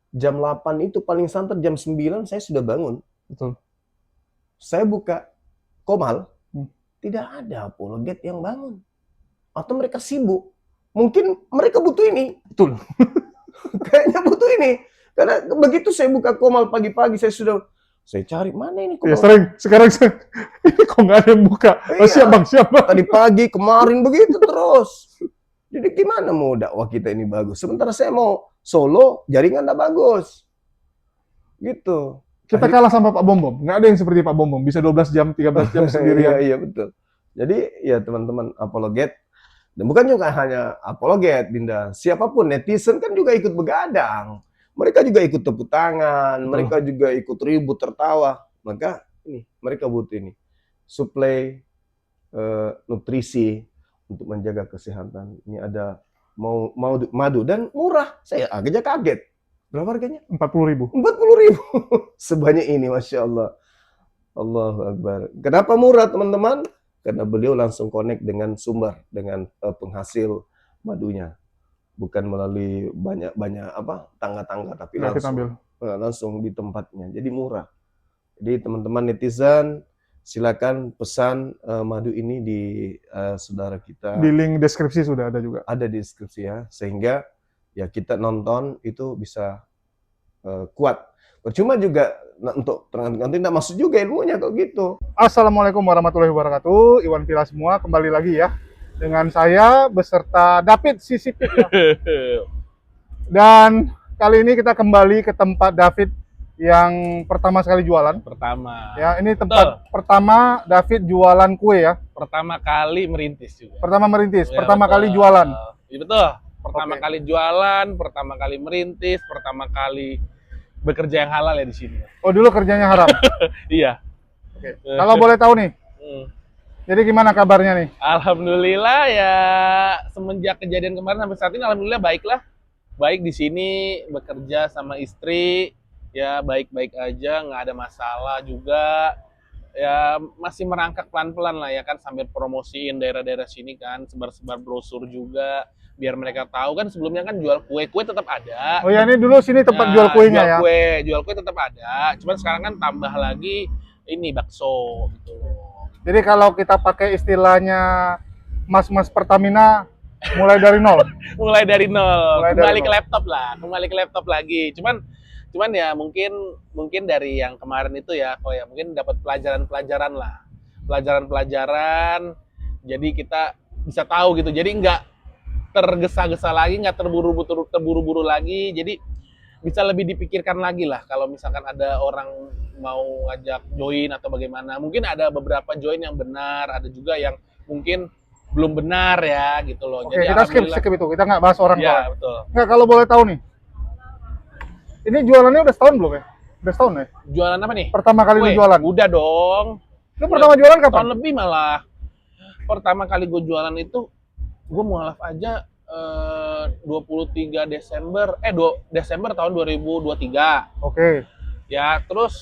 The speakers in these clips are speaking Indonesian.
Jam 8 itu paling santer jam 9 saya sudah bangun. Betul. Saya buka Komal, Hmm. tidak ada apologet yang bangun. Atau mereka sibuk. Mungkin mereka butuh ini. Betul. Kayaknya butuh ini. Karena begitu saya buka Komal pagi-pagi, saya cari, mana ini Ya Komal? sering, sekarang ini kok nggak ada yang buka. Oh, Iya. siap bang, siap bang. Tadi pagi, kemarin begitu terus. Jadi gimana mau dakwah kita ini bagus? Sementara saya mau solo, jaringan nggak bagus. Gitu. Kita kalah sama Pak Bom Bom. Nggak ada yang seperti Pak Bom Bom. Bisa 12 jam, 13 jam sendirian. Iya, betul. Jadi ya teman-teman apologet, dan bukan juga hanya apologet, Dinda. Siapapun, netizen kan juga ikut begadang. Mereka juga ikut tepuk tangan, Betul. mereka juga ikut ribut, tertawa. Maka ini, mereka butuh ini. Suplai nutrisi untuk menjaga kesehatan. Ini ada mau madu dan murah. Saya agaknya kaget. Berapa harganya? 40.000. 40.000. Sebanyak ini, Masya Allah. Allahu Akbar. Kenapa murah, teman-teman? Karena beliau langsung connect dengan sumber, dengan penghasil madunya. Bukan melalui banyak tangga-tangga, tapi langsung di tempatnya. Jadi murah. Jadi teman-teman netizen, silakan pesan madu ini di saudara kita. Di link deskripsi sudah ada juga. Ada di deskripsi ya, sehingga ya kita nonton itu bisa kuat. Percuma juga untuk nanti tidak masuk juga ilmunya kalau gitu. Assalamualaikum warahmatullahi wabarakatuh. Iwan Pila semua, kembali lagi ya dengan saya beserta David Sisipit ya. Dan kali ini kita kembali ke tempat David yang pertama sekali jualan. Pertama. Ya, ini tempat pertama David jualan kue ya. Pertama kali merintis juga. Pertama merintis, Ya, pertama betul. kali jualan. Iya betul. Pertama Oke. kali jualan, pertama kali merintis, pertama kali bekerja yang halal ya di sini. Oh, dulu kerjanya haram. Iya. Oke. Kalau boleh tahu nih, Hmm. jadi gimana kabarnya nih? Alhamdulillah ya, semenjak kejadian kemarin sampai saat ini alhamdulillah baiklah. Baik di sini bekerja sama istri, ya baik-baik aja, nggak ada masalah juga. Ya masih merangkak pelan-pelan lah ya kan, sambil promosiin daerah-daerah sini kan, sebar-sebar brosur juga biar mereka tahu kan. Sebelumnya kan jual kue tetap ada. Oh ya, ini dulu sini tempat jual kuenya ya. Jual kue tetap ada. Cuman sekarang kan tambah lagi ini bakso gitu. Jadi kalau kita pakai istilahnya mas-mas Pertamina, mulai dari nol. Mulai dari nol. Mulai dari Kembali ke nol. laptop lah, kembali ke laptop lagi. Cuman ya mungkin dari yang kemarin itu ya, ya mungkin dapat pelajaran-pelajaran lah. Pelajaran-pelajaran, jadi kita bisa tahu gitu. Jadi nggak tergesa-gesa lagi, nggak terburu-buru lagi. Jadi bisa lebih dipikirkan lagi lah kalau misalkan ada orang mau ngajak join atau bagaimana. Mungkin ada beberapa join yang benar, ada juga yang mungkin belum benar ya gitu loh. Oke, Jadi kita skip itu. Kita nggak bahas orang ya, tua. betul. Nggak, kalau boleh tahu nih, ini jualannya udah setahun belum ya? Udah setahun ya? Jualan apa nih? Pertama kali lu jualan? Udah dong. Lu pertama jualan kapan? Tahun lebih malah. Pertama kali gue jualan itu, gue mualaf aja 23 Desember, Desember tahun 2023. Oke. Ya, terus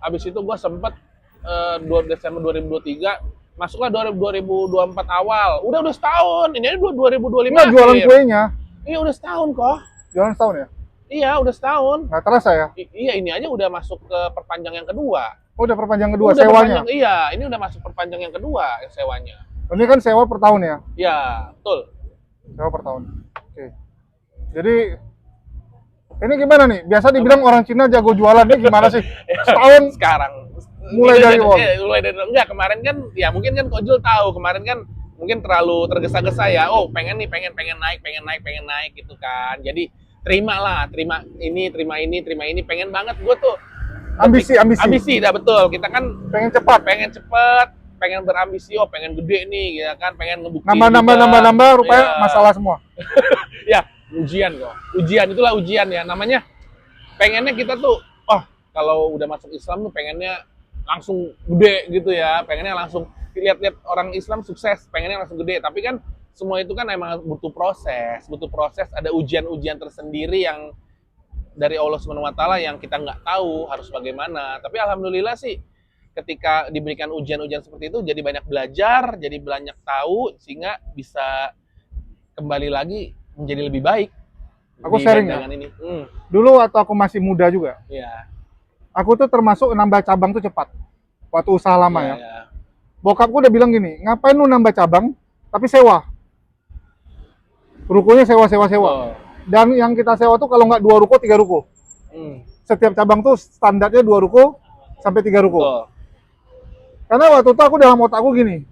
habis itu gue sempet 2 Desember 2023, masuklah 2024 awal. Udah setahun. Ini 2025. Nggak jualan kuenya? Iya, udah setahun kok. Jualan setahun ya? Iya, udah setahun. Nggak terasa ya? Iya, ini aja udah masuk ke perpanjang yang kedua. Oh, udah perpanjang kedua, Udah sewanya? iya, ini udah masuk perpanjang yang kedua, yang sewanya. Ini kan sewa per tahun ya? Iya, betul. Sewa per tahun. Oke. Jadi, ini gimana nih? Biasa dibilang orang Cina jago jualan, ini gimana sih? Setahun Sekarang mulai dari awal. Enggak, kemarin kan ya mungkin kan Kojul tahu, kemarin kan mungkin terlalu tergesa-gesa ya. Oh, pengen naik gitu kan. Jadi terima ini, pengen banget gue tuh. Ambisi, dah betul. Kita kan pengen cepat, pengen berambisi, pengen gede nih, ya kan, pengen ngebuktiin. Nambah, rupanya masalah semua. Ya, itulah ujian ya. Namanya pengennya kita tuh, kalau udah masuk Islam tuh pengennya langsung gede gitu ya. Pengennya langsung lihat orang Islam sukses, pengennya langsung gede. Tapi kan semua itu kan emang butuh proses, ada ujian-ujian tersendiri yang dari Allah SWT yang kita nggak tahu harus bagaimana. Tapi alhamdulillah sih ketika diberikan ujian-ujian seperti itu jadi banyak belajar, jadi banyak tahu, sehingga bisa kembali lagi menjadi lebih baik. Aku di sharing ya. dagangan ini. Dulu waktu aku masih muda juga, Iya. aku tuh termasuk nambah cabang tuh cepat. Waktu usaha lama Iya, ya. iya. Bokapku udah bilang gini, ngapain lu nambah cabang, tapi sewa. Rukonya sewa. Betul. Dan yang kita sewa tuh kalau nggak 2 ruko, 3 ruko. Setiap cabang tuh standarnya 2 ruko sampai 3 ruko. Betul. Karena waktu itu aku dalam otakku gini,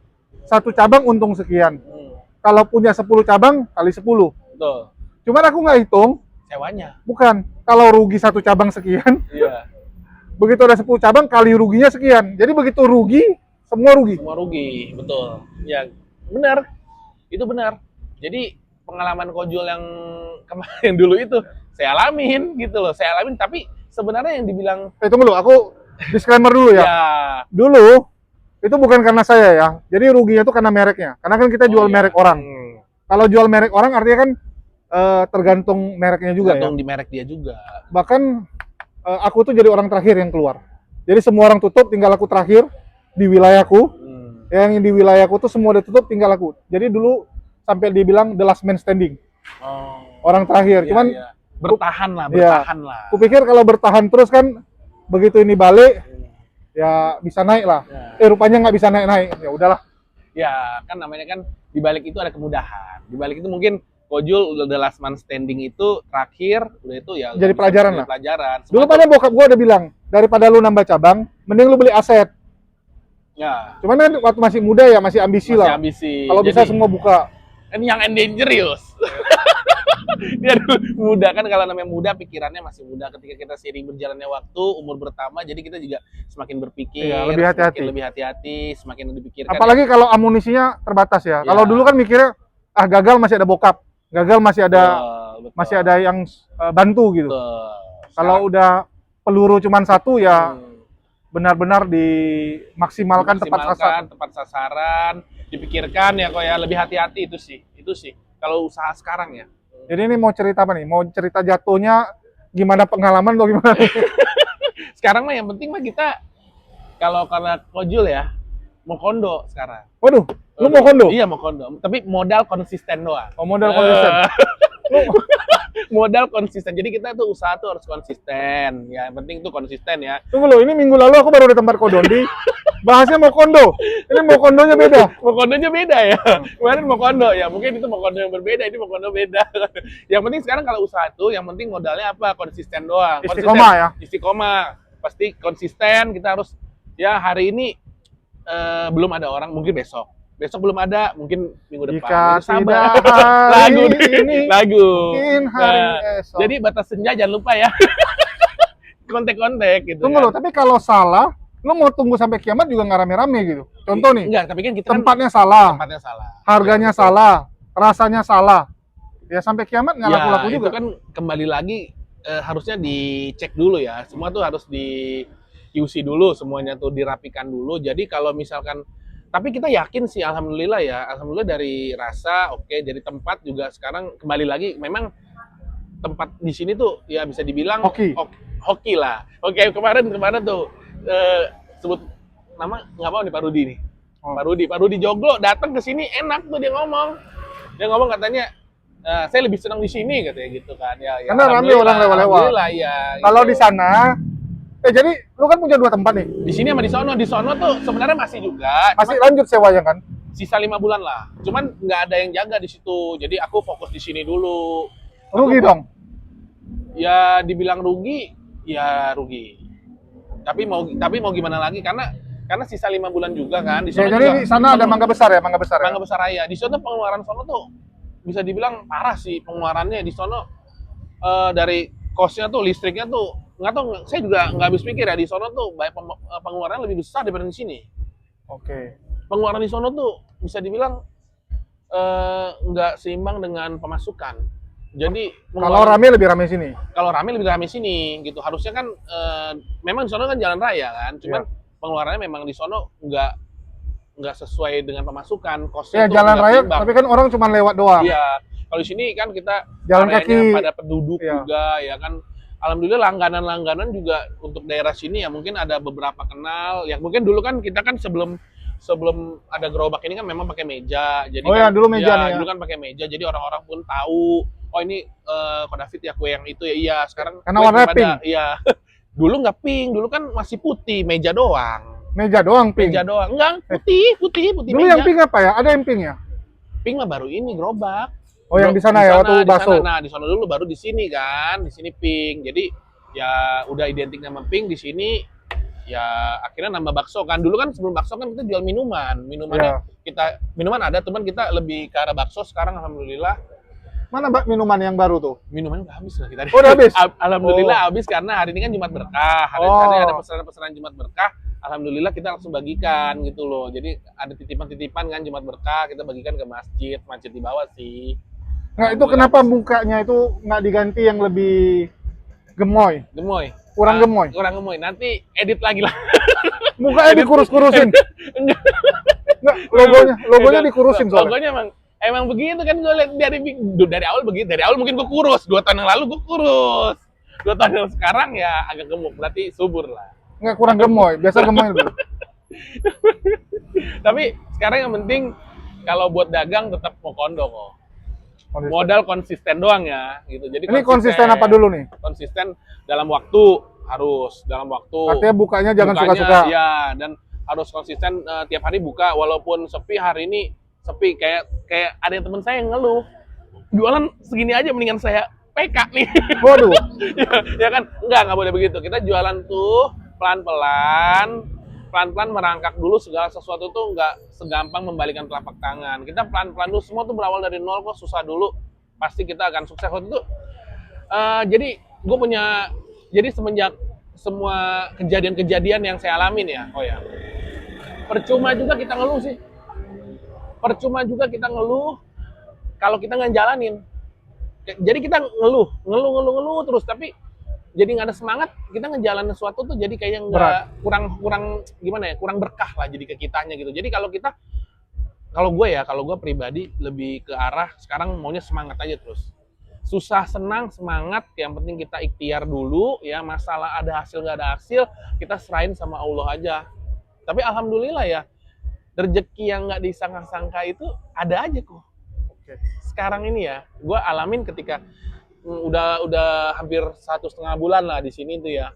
satu cabang untung sekian. Kalau punya 10 cabang, kali 10. Betul. Cuman aku nggak hitung, Sewanya. bukan. Kalau rugi satu cabang sekian, Iya. begitu ada 10 cabang, kali ruginya sekian. Jadi begitu rugi, semua rugi. Semua rugi, betul. Ya, benar. Itu benar. Jadi pengalaman kojol yang kemarin dulu itu saya alamin gitu loh. Saya alamin, tapi sebenarnya yang dibilang Tunggu dulu, aku disclaimer dulu ya. ya, Dulu, itu bukan karena saya ya. Jadi ruginya itu karena mereknya. Karena kan kita jual iya. merek orang. Kalau jual merek orang artinya kan tergantung mereknya juga Tergantung ya. di merek dia juga. Bahkan aku tuh jadi orang terakhir yang keluar. Jadi semua orang tutup, tinggal aku terakhir di wilayahku. Yang di wilayahku tuh semua udah tutup, tinggal aku. Jadi dulu sampai dibilang the last man standing. Oh. Orang terakhir. Iya, Cuman iya. Bertahan lah, Iya. bertahan lah. kupikir kalau bertahan terus kan begitu ini balik ya bisa naik lah. Ya. Rupanya nggak bisa naik-naik. Ya udahlah. Ya, kan namanya kan di balik itu ada kemudahan. Di balik itu mungkin Kojul udah the last man standing itu terakhir, udah itu ya Jadi bisa pelajaran jadi lah. Pelajaran. Dulu Semua pada bokap gua udah bilang, daripada lu nambah cabang, mending lu beli aset. ya, Cuman kan waktu masih muda ya masih ambisi masih lah. ambisi. Kalau bisa Jadi, semua buka. kan yang and dangerous. Dia dulu muda kan, kalau namanya muda pikirannya masih muda. Ketika kita seiring berjalannya waktu, umur bertambah, jadi kita juga semakin berpikir, Iya, lebih hati-hati. semakin lebih hati-hati, semakin dipikirkan. Apalagi kalau amunisinya terbatas ya. Iya. Kalau dulu kan mikirnya gagal masih ada bokap, gagal masih ada Betul. masih ada yang bantu gitu. Betul. Kalau Sekarang, udah peluru cuman satu ya hmm, benar-benar dimaksimalkan tepat sasaran. tepat sasaran, dipikirkan ya kok ya, lebih hati-hati itu sih kalau usaha sekarang ya. Jadi ini mau cerita apa nih? Mau cerita jatuhnya gimana, pengalaman atau gimana? Sekarang mah yang penting mah kita kalau karena Kojul ya mau kondo sekarang. Waduh, lu mau kondo? Iya, mau kondo, tapi modal konsisten doang. Oh, modal konsisten. Modal konsisten. Jadi kita tuh usaha tuh harus konsisten. Ya, yang penting tuh konsisten ya. Tunggu lo, ini minggu lalu aku baru di tempat Kodondi, bahasnya mau kondo. Ini mau kondonya beda. Mau kondonya beda ya. Kemarin mau kondo ya, mungkin itu mau kondo yang berbeda, ini mau kondo beda. Yang penting sekarang kalau usaha tuh, yang penting modalnya apa? Konsisten doang. Istiqomah ya. Istiqomah. Pasti konsisten. Kita harus ya hari ini belum ada orang, mungkin besok. Besok belum ada, mungkin minggu depan. Jika Jadi sabar. tidak hari Lagu nih. ini, Lagu. mungkin hari Nah, esok. Jadi batas senja jangan lupa ya. Kontek-kontek gitu. Tunggu kan. lo, tapi kalau salah, lo mau tunggu sampai kiamat juga nggak rame-rame gitu. Contoh nih, Enggak, tapi kan kita tempatnya salah, kan tempatnya salah. harganya salah, rasanya salah. Ya sampai kiamat nggak Ya, laku-laku itu juga. kan kembali lagi harusnya dicek dulu ya. Semua tuh harus di QC dulu, semuanya tuh dirapikan dulu. Jadi kalau misalkan, tapi kita yakin sih, alhamdulillah ya, alhamdulillah dari rasa oke, dari tempat juga sekarang kembali lagi memang tempat di sini tuh ya bisa dibilang Hoki. Hoki lah. Oke, kemarin tuh sebut nama nggak mau nih, Pak Rudi nih. Oh. Pak Rudi Joglo datang ke sini, enak tuh dia ngomong. Dia ngomong katanya, saya lebih senang di sini katanya gitu kan. Ya, Karena rame alhamdulillah, orang lewat-lewat. alhamdulillah, ya. Kalau gitu. di sana, jadi lu kan punya 2 tempat nih, Di sini sama di sono tuh sebenarnya masih juga, masih cuman lanjut sewanya kan? sisa 5 bulan lah. Cuman nggak ada yang jaga di situ. Jadi aku fokus di sini dulu. Rugi Aku- dong. Ya dibilang rugi, ya rugi. Tapi mau gimana lagi, karena sisa 5 bulan juga kan. Di Ya, sono jadi juga di sana ada mangga besar ya, mangga besar ya. Mangga Besar Raya. Di sono pengeluaran sono tuh bisa dibilang parah sih pengeluarannya di sono. Dari kosnya tuh, listriknya tuh nggak tahu, saya juga nggak habis pikir ya, di sono tuh pengeluaran lebih besar daripada di sini. Oke. Pengeluaran di sono tuh bisa dibilang nggak seimbang dengan pemasukan. Jadi Kalau rame lebih rame sini. kalau rame lebih rame sini gitu. Harusnya kan memang di sono kan jalan raya kan, cuman pengeluarannya memang di sono nggak sesuai dengan pemasukan, Ya kosnya tuh jalan nggak raya, seimbang. tapi kan orang cuma lewat doang. Iya, kalau di sini kan kita Jalan areanya kaki. pada penduduk Iya. juga ya kan. Alhamdulillah langganan juga untuk daerah sini ya, mungkin ada beberapa kenal. Ya mungkin dulu kan kita kan sebelum ada gerobak ini kan memang pakai meja. Jadi Oh kan, ya, dulu meja nih ya. Dulu kan pakai meja, jadi orang-orang pun tahu. oh ini Ko David ya kue yang itu ya. Iya, sekarang Karena kue warnanya belum ada. pink. Iya. Dulu nggak pink, dulu kan masih putih, meja doang. Meja doang pink. Meja doang. Enggak, putih Dulu meja. yang pink apa ya? Ada yang pink ya? Pink mah baru ini gerobak. Oh, yang di sana ya, waktu di bakso. sana. Nah, di sana dulu baru di sini kan, di sini pink. Jadi ya udah identik sama pink di sini. Ya akhirnya nambah bakso kan. Dulu kan sebelum bakso kan kita jual minuman. Minumannya minuman ada, cuman kita lebih ke arah bakso. Sekarang alhamdulillah Mana Mbak minuman yang baru tuh? minumannya udah habis lah kita. Oh, udah habis? Alhamdulillah habis karena hari ini kan Jumat Berkah. Hari ini ada pesanan-pesanan Jumat Berkah. Alhamdulillah kita langsung bagikan gitu loh. Jadi ada titipan-titipan kan Jumat Berkah, kita bagikan ke masjid di bawah sih. Nah, itu kenapa mukanya itu nggak diganti yang lebih gemoy? Gemoy. Kurang gemoy. Kurang gemoy. Nanti edit lagi lah. Mukanya dikurus-kurusin. Enggak. Enggak, logonya dikurusin soalnya. Logonya emang begitu kan, gue lihat dari awal begitu. Dari awal mungkin gue kurus. 2 tahun yang lalu gue kurus. 2 tahun yang sekarang ya agak gemuk. Berarti subur lah. Enggak, kurang gemoy. Biasa gemoy dulu. Tapi sekarang yang penting kalau buat dagang tetap mau kondo kok. Modal konsisten doang ya gitu. Jadi ini konsisten apa dulu nih? Konsisten dalam waktu, harus dalam waktu. Artinya bukanya jangan suka-suka. Ya, dan harus konsisten tiap hari buka walaupun sepi. Hari ini sepi, kayak ada yang teman saya yang ngeluh. Jualan segini aja mendingan saya PK nih. Waduh. ya kan? Enggak boleh begitu. Kita jualan tuh pelan-pelan merangkak dulu. Segala sesuatu tuh nggak segampang membalikan telapak tangan. Kita pelan-pelan dulu, semua tuh berawal dari nol kok, susah dulu. Pasti kita akan sukses. Waktu itu jadi gue punya, jadi semenjak semua kejadian-kejadian yang saya alamin ya, percuma juga kita ngeluh sih. Percuma juga kita ngeluh kalau kita nggak jalanin. Jadi kita ngeluh terus, tapi jadi nggak ada semangat. Kita ngejalanin sesuatu tuh jadi kayak nggak, kurang gimana ya, kurang berkah lah jadi ke kitanya gitu. Jadi kalau gue pribadi lebih ke arah sekarang maunya semangat aja terus. Susah senang semangat, yang penting kita ikhtiar dulu ya. Masalah ada hasil nggak ada hasil, kita serahin sama Allah aja. Tapi alhamdulillah ya, rezeki yang nggak disangka-sangka itu ada aja kok. Sekarang ini ya, gue alamin ketika udah hampir 1,5 bulan lah di sini tuh ya.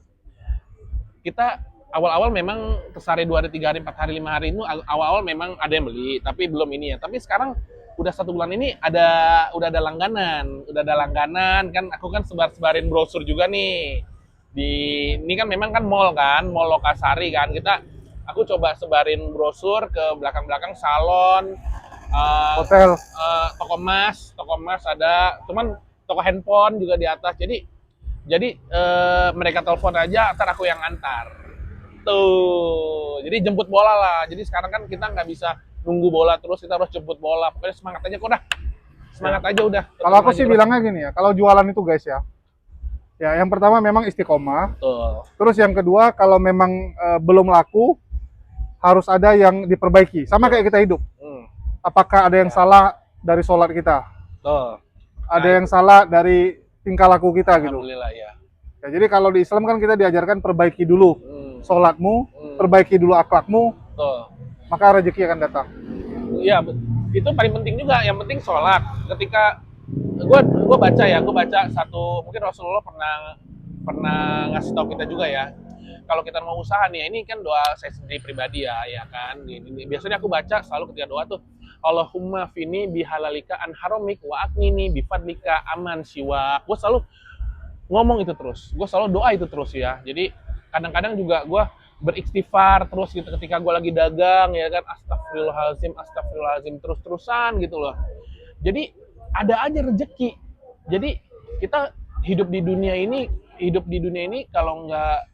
Kita awal-awal memang kesari 2 hari, 3 hari, 4 hari, 5 hari itu awal-awal memang ada yang beli, tapi belum ini ya. Tapi sekarang udah 1 bulan ini udah ada langganan kan. Aku kan sebarin brosur juga nih. Ini kan memang kan mall Lokasari kan. Aku coba sebarin brosur ke belakang-belakang salon, Hotel, toko emas ada, cuman toko handphone juga di atas. Jadi mereka telepon aja, ntar aku yang antar. Tuh, jadi jemput bola lah. Jadi sekarang kan kita nggak bisa nunggu bola terus, kita harus jemput bola. Pokoknya semangat aja kok dah. Semangat aja udah. Kalau aku sih bilangnya gini ya, kalau jualan itu guys ya. Ya, yang pertama memang istiqomah. Betul. Terus yang kedua, kalau memang belum laku, harus ada yang diperbaiki. Sama kayak kita hidup. Apakah ada yang salah dari sholat kita? Betul. Ada yang salah dari tingkah laku kita gitu. Alhamdulillah ya. Ya, jadi kalau di Islam kan kita diajarkan perbaiki dulu sholatmu, perbaiki dulu akhlakmu, Betul. maka rezeki akan datang. Iya, itu paling penting juga. Yang penting sholat. Ketika gue baca satu, mungkin Rasulullah pernah ngasih tahu kita juga ya. Kalau kita mau usaha nih, ini kan doa saya sendiri pribadi ya kan. Biasanya aku baca selalu ketika doa tuh, Allahumma fini bihalalika an haramik wa aknini bifadlika aman siwa. Gue selalu ngomong itu terus. Gue selalu doa itu terus ya. Jadi kadang-kadang juga gue beristighfar terus gitu ketika gue lagi dagang ya kan, astagfirullahalazim terus-terusan gitu loh. Jadi ada aja rezeki. Jadi kita hidup di dunia ini kalau nggak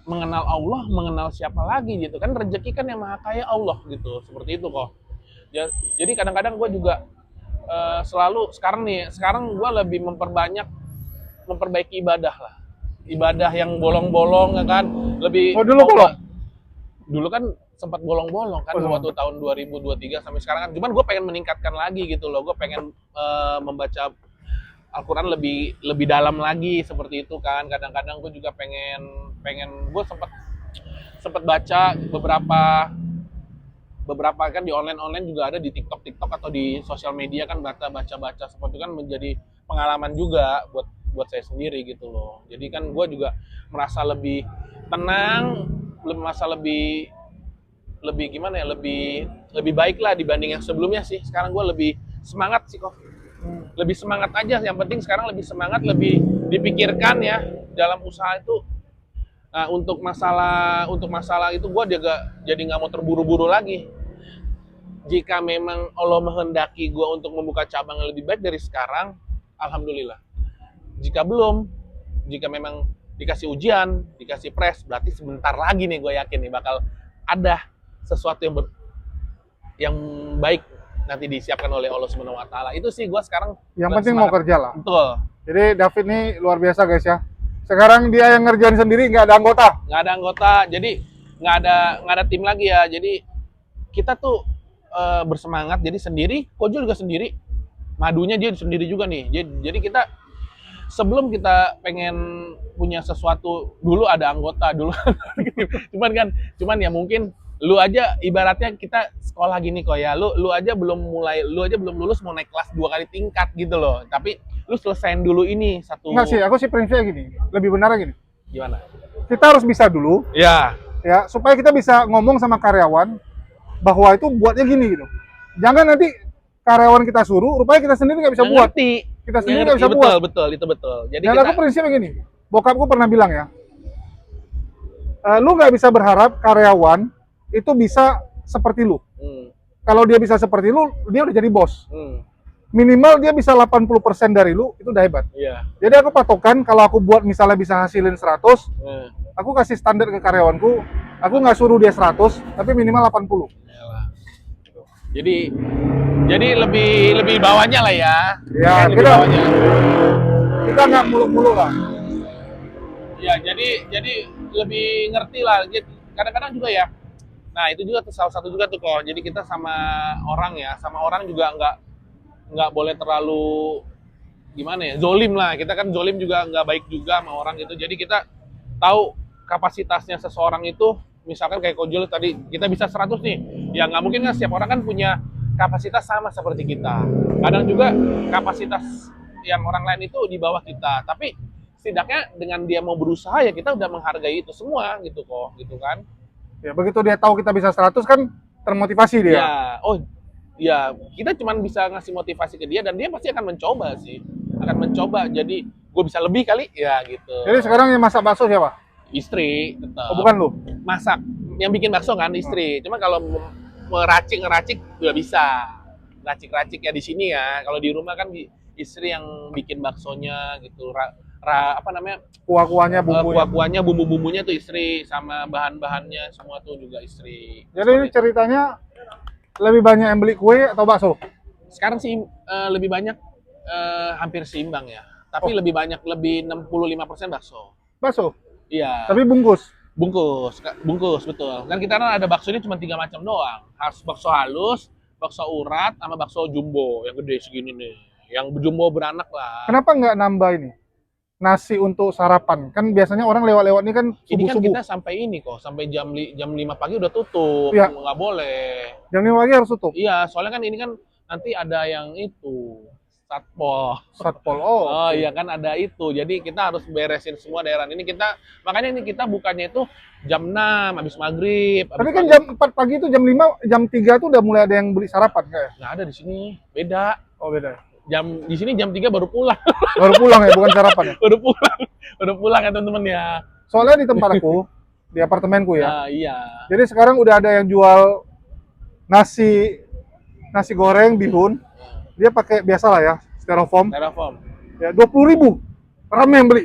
mengenal Allah, mengenal siapa lagi gitu kan. Rezeki kan yang maha kaya Allah gitu, seperti itu kok. Jadi kadang-kadang gue juga selalu sekarang gue lebih memperbaiki ibadah lah. Ibadah yang bolong-bolong ya kan, lebih. Dulu bolong? Dulu kan sempat bolong-bolong kan waktu tahun 2023 sampai sekarang kan. Cuman gue pengen meningkatkan lagi gitu loh. Gue pengen membaca Al-Quran lebih dalam lagi seperti itu kan. Kadang-kadang gue juga pengen gue sempat baca beberapa kan di online juga ada, di TikTok atau di sosial media kan, baca seperti itu kan menjadi pengalaman juga buat saya sendiri gitu loh. Jadi kan gue juga merasa lebih tenang, merasa lebih gimana ya, lebih baik lah dibanding yang sebelumnya sih. Sekarang gue lebih semangat sih kok. Lebih semangat aja. Yang penting sekarang lebih semangat, lebih dipikirkan ya dalam usaha itu. Nah, untuk masalah itu gue juga jadi nggak mau terburu-buru lagi. Jika memang Allah menghendaki gue untuk membuka cabang yang lebih baik dari sekarang, alhamdulillah. Jika belum, jika memang dikasih ujian, dikasih press, berarti sebentar lagi nih gue yakin nih bakal ada sesuatu yang baik nanti disiapkan oleh Allah Subhanahu Wa Taala. Itu sih gue sekarang. Yang penting mau kerja lah. Betul. Jadi David ini luar biasa guys ya. Sekarang dia yang ngerjain sendiri, nggak ada anggota. Nggak ada anggota, jadi nggak ada tim lagi ya. Jadi kita tuh bersemangat, jadi sendiri, Kojo juga sendiri, madunya dia sendiri juga nih. Jadi kita sebelum kita pengen punya sesuatu, dulu ada anggota dulu. cuman ya mungkin lu aja ibaratnya kita sekolah gini kok ya, lu aja belum lulus mau naik kelas 2 kali tingkat gitu loh. Tapi lu selesain dulu ini satu. Enggak sih, aku sih prinsipnya gini, lebih benar gini. Gimana? Kita harus bisa dulu, Ya. ya, supaya kita bisa ngomong sama karyawan bahwa itu buatnya gini gitu. Jangan nanti karyawan kita suruh, rupanya kita sendiri nggak bisa Nggak buat. ngerti. Kita sendiri nggak bisa betul, buat. Betul, itu betul. Jadi Dan kita, aku prinsipnya gini, bokapku pernah bilang ya, lu nggak bisa berharap karyawan itu bisa seperti lu. Kalau dia bisa seperti lu, dia udah jadi bos. Minimal dia bisa 80% dari lu, itu udah hebat. Iya. Jadi aku patokan, kalau aku buat misalnya bisa hasilin 100, aku kasih standar ke karyawanku, aku nggak suruh dia 100, tapi minimal 80. Jadi lebih bawahnya lah ya. Ya, Lebih kita bawahnya. nggak muluk-muluk lah. Ya, jadi lebih ngerti lah. Kadang-kadang juga ya. Nah, itu juga tuh salah satu juga tuh kok. Jadi kita sama orang juga nggak boleh terlalu gimana ya, zolim lah. Kita kan zolim juga nggak baik juga sama orang gitu. Jadi kita tahu kapasitasnya seseorang itu. Misalkan kayak Kojol tadi, kita bisa 100 nih. Ya nggak mungkin kan setiap orang kan punya kapasitas sama seperti kita. Kadang juga kapasitas yang orang lain itu di bawah kita. Tapi setidaknya dengan dia mau berusaha ya kita udah menghargai itu semua gitu kok, gitu kan. Ya, begitu dia tahu kita bisa 100 kan termotivasi dia. Ya, ya kita cuma bisa ngasih motivasi ke dia dan dia pasti akan mencoba sih. Akan mencoba, jadi gue bisa lebih kali, ya gitu. Jadi sekarang yang masak bakso siapa? Istri tetap. Oh, bukan lu? Masak, yang bikin bakso kan istri. Cuma kalau ngeracik udah bisa. Racik-racik ya di sini ya. Kalau di rumah kan istri yang bikin baksonya gitu. Apa namanya? Kuah-kuahnya, bumbunya. Kuah-kuahnya, bumbu-bumbunya tuh istri, sama bahan-bahannya semua tuh juga istri. Jadi ini ceritanya lebih banyak yang beli kue atau bakso? Sekarang sih lebih banyak hampir seimbang ya. Tapi lebih 65% bakso. Bakso? Iya. Tapi bungkus? Bungkus betul. Kan kita kan ada bakso ini cuma 3 macam doang. Harus bakso halus, bakso urat, sama bakso jumbo yang gede segini nih. Yang jumbo beranak lah. Kenapa nggak nambah ini? Nasi untuk sarapan. Kan biasanya orang lewat-lewat ini kan Ini kan subuh-subuh. kita sampai ini kok, sampai jam 5 pagi udah tutup. Iya. Nggak boleh. Jam 5 pagi harus tutup? Iya, soalnya kan ini kan nanti ada yang itu. Satpol. Satpol. Oh. Oh iya kan ada itu. Jadi kita harus beresin semua daerah ini. Makanya ini kita bukannya itu jam 6 habis maghrib. Tapi kan jam 4 pagi itu jam 5, jam 3 tuh udah mulai ada yang beli sarapan kayak. nggak ada di sini. Beda. Oh, beda. Di sini jam 3 baru pulang. Baru pulang ya, bukan sarapan ya. Udah pulang ya teman-teman ya. Soalnya di tempat aku, di apartemenku ya. Nah, iya. Jadi sekarang udah ada yang jual nasi goreng bihun. Dia pakai biasa lah ya, styrofoam. Styrofoam. Ya 20.000. Ramai yang beli.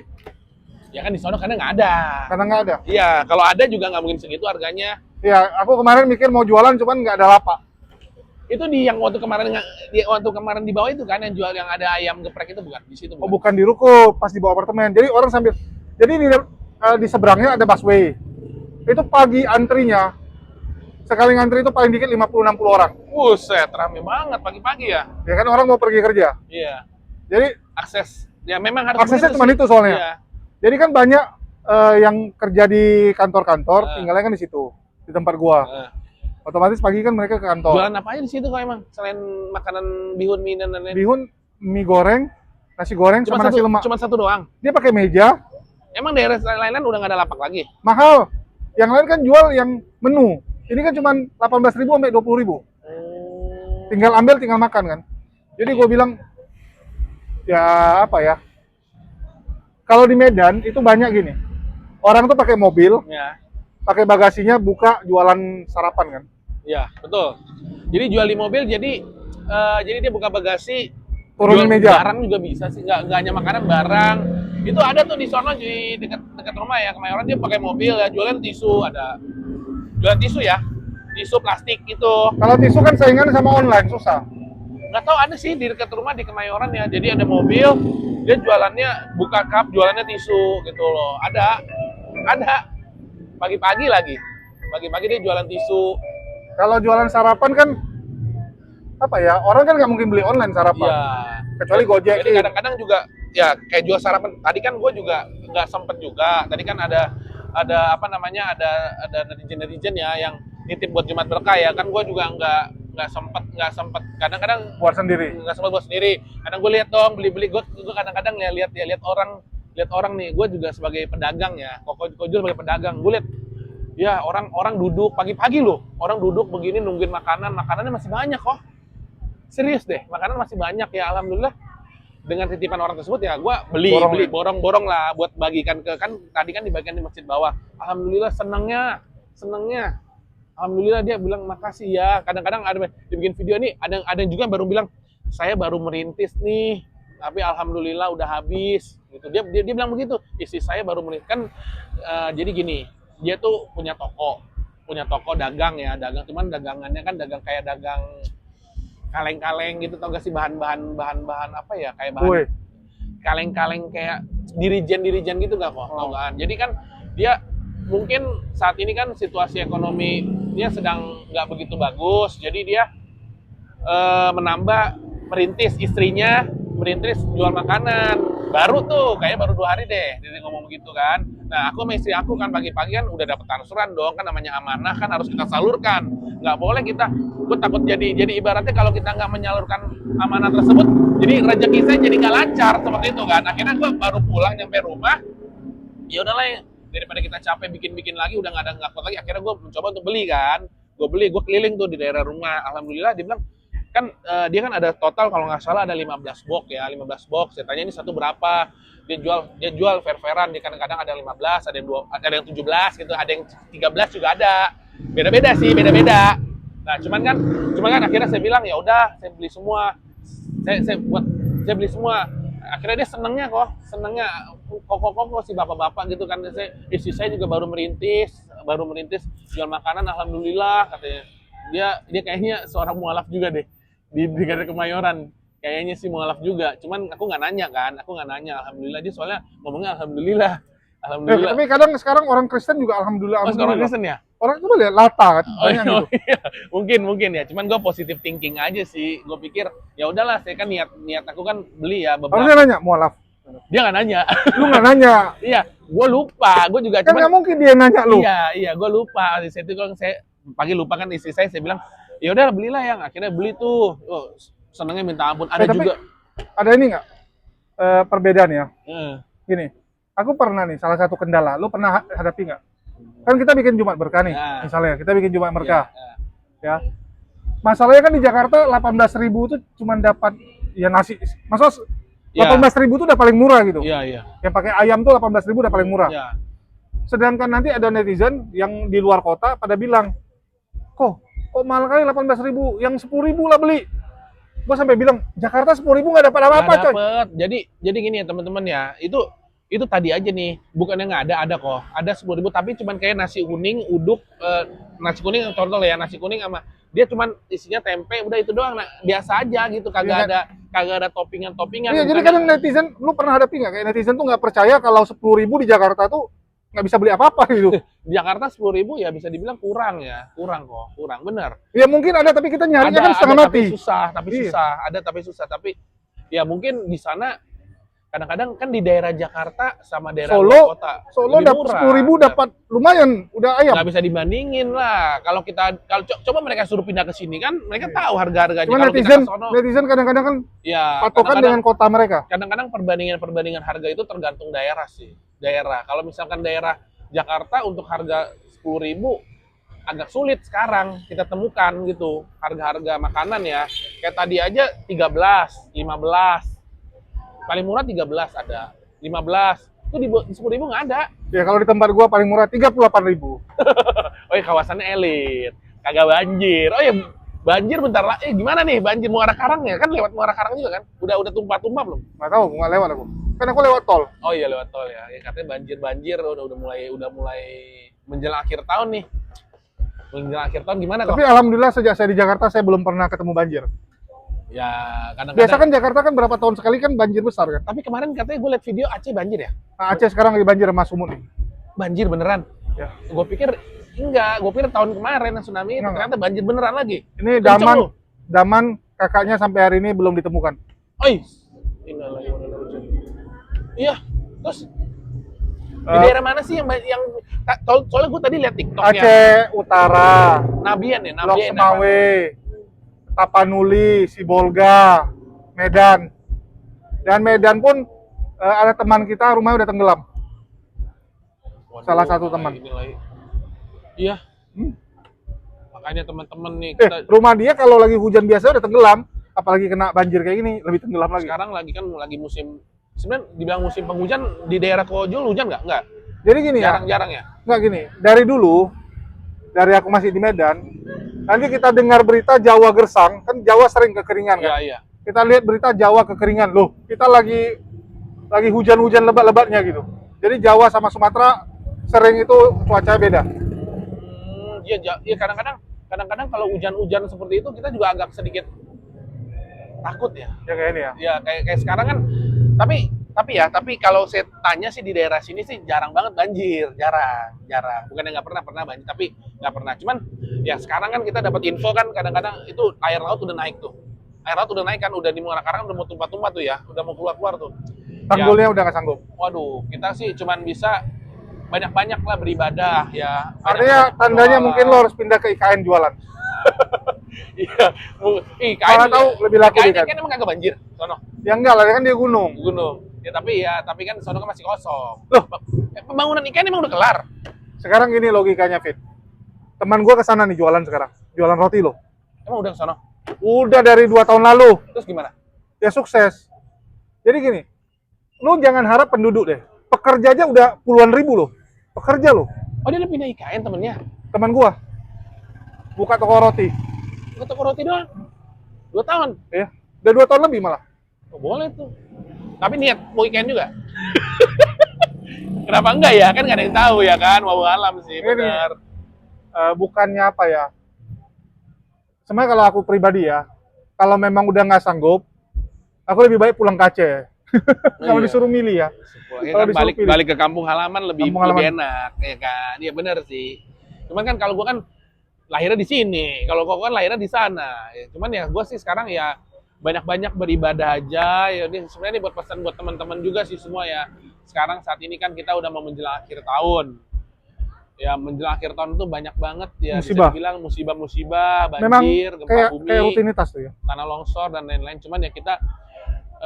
Ya kan di sono karena nggak ada. Karena nggak ada. Iya, kalau ada juga nggak mungkin segitu harganya. Ya, aku kemarin mikir mau jualan cuman nggak ada lapak. Itu di yang waktu kemarin di bawah itu kan yang jual yang ada ayam geprek itu bukan? Di situ Oh, bukan? bukan di ruko, pas di bawah apartemen. Jadi orang sambil, jadi di seberangnya ada busway. Itu pagi antrinya, sekali ngantri itu paling dikit 50-60 orang. Buset, rame banget pagi-pagi ya. Ya kan orang mau pergi kerja. Iya. Jadi Akses. Ya memang harus aksesnya begitu cuma sih. itu soalnya. Iya. Jadi kan banyak yang kerja di kantor-kantor, Ah. tinggalnya kan di situ, di tempat gua. Otomatis pagi kan mereka ke kantor. Jualan apa aja di situ kok emang? Selain makanan bihun, mie dan lain-lain. Bihun, mie goreng, Nasi goreng Cuma sama nasi satu, lemak. cuma satu doang. Dia pakai meja, Emang daerah lain-lain udah nggak ada lapak lagi? mahal. Yang lain kan jual yang menu. Ini kan cuma 18.000 sampai 20.000. Tinggal ambil, tinggal makan kan. Jadi gue bilang, ya apa ya? Kalau di Medan itu banyak gini. Orang tuh pakai mobil, Ya, pakai bagasinya buka jualan sarapan kan. ya betul. Jadi jual di mobil, jadi dia buka bagasi, Turunin jual meja. barang juga bisa sih, nggak hanya makanan, barang. Itu ada tuh di sono di dekat rumah ya, Kemayoran, dia pakai mobil ya, jualan tisu, ada jualan tisu ya, tisu plastik gitu. Kalau tisu kan saingan sama online, susah. Nggak tahu, ada sih di dekat rumah di Kemayoran ya, jadi ada mobil, dia jualannya buka cup, jualannya tisu gitu loh. Ada pagi-pagi lagi, pagi-pagi dia jualan tisu. Kalau jualan sarapan kan, apa ya, orang kan nggak mungkin beli online sarapan. Ya, Kecuali Gojek. jadi kadang-kadang juga ya kayak jual sarapan. Tadi kan gue juga nggak sempet juga. Tadi kan ada apa namanya, ada netizen ya yang nitip buat Jumat Berkah ya. Kan gue juga nggak sempet. Kadang-kadang Buat sendiri. nggak sempet buat sendiri. Kadang gue lihat dong beli gue kadang-kadang lihat orang nih. Gue juga sebagai pedagang ya. Kojol sebagai pedagang. Gue lihat ya orang duduk pagi-pagi loh. Orang duduk begini nungguin makanannya masih banyak kok. Serius deh, makanan masih banyak ya, alhamdulillah. Dengan titipan orang tersebut ya, gue beli borong lah buat bagikan ke, kan tadi kan dibagikan di masjid bawah. Alhamdulillah senangnya. Alhamdulillah dia bilang makasih ya. Kadang-kadang ada dibikin video nih, ada yang juga baru bilang saya baru merintis nih, tapi alhamdulillah udah habis. Gitu. Dia bilang begitu. Istri saya baru merintis kan. Jadi gini, dia tuh punya toko dagang ya, cuman dagangannya kan dagang kayak dagang kaleng-kaleng gitu, tau gak sih bahan-bahan apa ya, kayak bahan kaleng-kaleng kayak dirijen gitu gak kok, tau kan? Jadi kan dia mungkin saat ini kan situasi ekonomi dia sedang nggak begitu bagus, jadi dia merintis istrinya jual makanan. Baru tuh, kayaknya baru 2 hari deh dia ngomong begitu kan. Nah, aku sama istri aku kan pagi-pagi kan udah dapet transferan dong, kan namanya amanah kan harus kita salurkan. Nggak boleh gue takut jadi ibaratnya kalau kita nggak menyalurkan amanah tersebut, jadi rezeki saya jadi nggak lancar seperti itu kan. Akhirnya gue baru pulang nyampe rumah, ya udahlah ya, daripada kita capek bikin lagi udah nggak kuat lagi. Akhirnya gue mencoba untuk beli kan. Gue keliling tuh di daerah rumah. Alhamdulillah dia bilang kan dia kan ada total kalau nggak salah ada 15 box ya, 15 box. Saya tanya ini satu berapa? Dia jual fair-fairan, dia kadang-kadang ada 15, ada yang 17 gitu, ada yang 13 juga ada. Beda-beda. Nah, cuman kan akhirnya saya bilang ya udah, saya beli semua. Saya beli semua. Akhirnya dia senengnya kok si bapak-bapak gitu kan. Istri saya juga baru merintis jual makanan, alhamdulillah katanya. Dia kayaknya seorang mualaf juga deh di daerah Kemayoran, kayaknya sih mualaf juga. Cuman aku nggak nanya. Alhamdulillah, dia soalnya ngomongnya alhamdulillah. Tapi kadang sekarang orang Kristen juga alhamdulillah. Orang Kristen ya? Orang coba lihat Lata kan, banyak gitu. Iya. Mungkin ya. Cuman gue positive thinking aja sih. Gue pikir ya udahlah, saya kan niat aku kan beli ya beberapa. Harusnya nanya mualaf. Dia nggak nanya. Lu nggak nanya. Iya, gue lupa. Gue juga Kan nggak mungkin dia nanya lu. Iya, gue lupa. Saya itu kan saya pagi lupa kan istri saya bilang ya udah belilah yang. Akhirnya beli tuh. Oh, senengnya minta ampun. Ada juga. Ada ini nggak perbedaan ya? Hmm. Gini, aku pernah nih salah satu kendala. Lu pernah hadapi nggak? Kan kita bikin Jumat Berkah nih, misalnya kita bikin Jumat Berkah, ya. Masalahnya kan di Jakarta 18.000 itu cuma dapat ya nasi. Maksudnya 18.000 itu udah paling murah gitu. Iya. Yang pakai ayam tuh 18.000 udah paling murah. Iya. Sedangkan nanti ada netizen yang di luar kota pada bilang, kok mahal kali 18.000, yang 10.000 lah beli. Gue sampai bilang Jakarta 10.000 nggak dapat apa-apa coy. Jadi gini ya teman-teman ya, itu tadi aja nih, bukannya nggak ada kok, ada 10.000 tapi cuman kayak nasi kuning uduk, nasi kuning contoh ya, nasi kuning sama dia cuman isinya tempe, udah itu doang, nah, biasa aja gitu, kagak ada toppingan. Iya, jadi kadang netizen, lu pernah hadapi nggak kayak netizen tuh nggak percaya kalau 10.000 di Jakarta tuh nggak bisa beli apa-apa gitu. Di Jakarta 10.000 ya bisa dibilang kurang bener. Ya mungkin ada, tapi kita nyarinya kan setengah mati. Tapi susah, tapi ya mungkin di sana kadang-kadang kan di daerah Jakarta sama daerah Solo, luar kota Solo lebih dapat murah. 10.000 dapat lumayan, udah ayam. Nggak bisa dibandingin lah. Kalau coba mereka suruh pindah ke sini kan, mereka tahu harga-harganya. Cuma Kalau kita netizen, ke sono, netizen kadang-kadang kan ya patokan dengan kota mereka. kadang-kadang perbandingan harga itu tergantung daerah sih. Daerah. Kalau misalkan daerah Jakarta untuk harga 10.000 agak sulit sekarang kita temukan gitu harga-harga makanan ya. Kayak tadi aja 13, 15. Paling murah 13 ada. 15. Itu di 10.000 nggak ada. Ya kalau di tempat gua paling murah 38.000. Oh ya kawasannya elit. Kagak banjir. Oh ya banjir bentar lah. Gimana nih banjir Muara Karang ya? Kan lewat Muara Karang juga kan? Udah tumpah-tumpah belum? Nggak tahu, nggak lewat aku. Kan aku lewat tol. Oh iya lewat tol ya. Ya katanya banjir udah mulai menjelang akhir tahun nih. Menjelang akhir tahun gimana kok? Tapi alhamdulillah sejak saya di Jakarta saya belum pernah ketemu banjir. Ya Biasa kadang-kadang. kan Jakarta kan berapa tahun sekali kan banjir besar kan. Tapi kemarin katanya gue liat video Aceh banjir ya? Nah, Aceh sekarang lagi banjir sama Sumut nih. Banjir beneran. Ya. Gue pikir enggak. Gue pikir tahun kemarin yang tsunami itu Enggak. ternyata banjir beneran lagi. Ini Kenceng lu. Daman kakaknya sampai hari ini belum ditemukan. Oi. Iya. Terus di Eh, daerah mana sih yang soalnya gue tadi lihat TikToknya Aceh Utara, Nabian ya Lok Nabian Semawe, Tapanuli, Sibolga, Medan. Dan Medan pun ada teman kita rumahnya udah tenggelam. Salah satu teman. Iya. Makanya teman-teman nih Rumah dia kalau lagi hujan biasa udah tenggelam, apalagi kena banjir kayak gini lebih tenggelam lagi. sekarang lagi musim sebenarnya dibilang musim penghujan di daerah Kojul hujan nggak? Nggak. Jadi gini ya, Jarang-jarang ya. nggak gini. Dari dulu, dari aku masih di Medan, nanti kita dengar berita Jawa gersang, kan Jawa sering kekeringan kan. Iya, iya. Kita lihat berita Jawa kekeringan, loh kita lagi hujan-hujan lebat-lebatnya gitu. Jadi Jawa sama Sumatera sering itu cuaca beda. Iya kadang-kadang kalau hujan-hujan seperti itu kita juga agak sedikit takut ya. Ya kayak ini ya. Ya kayak sekarang kan tapi kalau saya tanya sih di daerah sini sih jarang banget banjir, jarang. Bukannya nggak pernah banjir, tapi nggak pernah. Cuman ya sekarang kan kita dapat info kan kadang-kadang itu air laut udah naik tuh. Air laut udah naik kan, udah di Muara Karang udah mau tumpah-tumpah tuh ya, udah mau keluar-keluar tuh. Tanggulnya udah nggak sanggup. Waduh, kita sih cuman bisa banyak-banyak lah beribadah ya. Artinya Banyak-banyak tandanya berdoa. mungkin lo harus pindah ke IKN jualan. Iya. Malah tahu lebih laku di IKN kan. kan emang kagak banjir sono. Ya enggak lah, kan dia gunung. Gunung. Tapi kan sono kan masih kosong. Loh. Pembangunan IKN emang udah kelar. Sekarang gini logikanya, Fit. Teman gua kesana nih jualan sekarang. Jualan roti loh. Emang udah ke sono. Udah dari 2 tahun lalu. Terus gimana? Ya sukses. Jadi gini, lu jangan harap penduduk deh. Pekerja aja udah puluhan ribu loh. Pekerja loh. Oh dia udah pindah IKN temennya. Teman gua buka toko roti. Ke toko roti doang. 2 tahun. Ya, udah 2 tahun lebih malah. Oh, boleh tuh. Tapi niat mau IKN juga. Kenapa enggak ya? Kan nggak ada yang tahu ya kan. Mau alam sih, Ini. benar. Bukannya apa ya? Sebenarnya kalau aku pribadi ya, kalau memang udah nggak sanggup, aku lebih baik pulang ke Aceh. Kalau Iya. disuruh milih ya. Pulangnya Kalau kan disuruh pilih. balik ke kampung halaman lebih Kampung halaman. enak ya kan. Iya benar sih. Cuman kan kalau gua kan lahirnya di sini, kalau kau kan lahirnya di sana. Ya, cuman ya gua sih sekarang ya banyak-banyak beribadah aja. Ya ini sebenarnya ini buat pesan buat teman-teman juga sih semua ya. Sekarang saat ini kan kita udah mau menjelang akhir tahun. Ya menjelang akhir tahun tuh banyak banget ya Musibah. bisa dibilang musibah-musibah, Memang banjir, gempa kayak bumi, rutinitas tuh ya. tanah longsor dan lain-lain. Cuman ya kita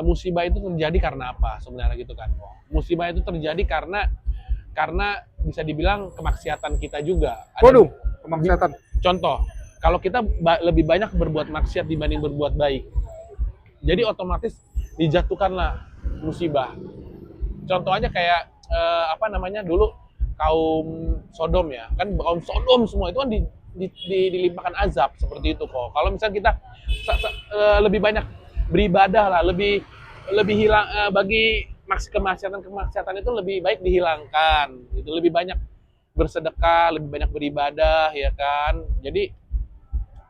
musibah itu terjadi karena apa sebenarnya gitu kan? Musibah itu terjadi karena bisa dibilang kemaksiatan kita juga. Waduh, kemaksiatan. Contoh, kalau kita lebih banyak berbuat maksiat dibanding berbuat baik, jadi otomatis dijatuhkanlah musibah. Contoh aja kayak dulu kaum Sodom ya, kan kaum Sodom semua itu kan dilimpahkan azab seperti itu kok. Kalau misalnya kita lebih banyak beribadah lah, lebih hilang bagi kemaksiatan itu lebih baik dihilangkan. Itu lebih banyak bersedekah, lebih banyak beribadah ya kan. Jadi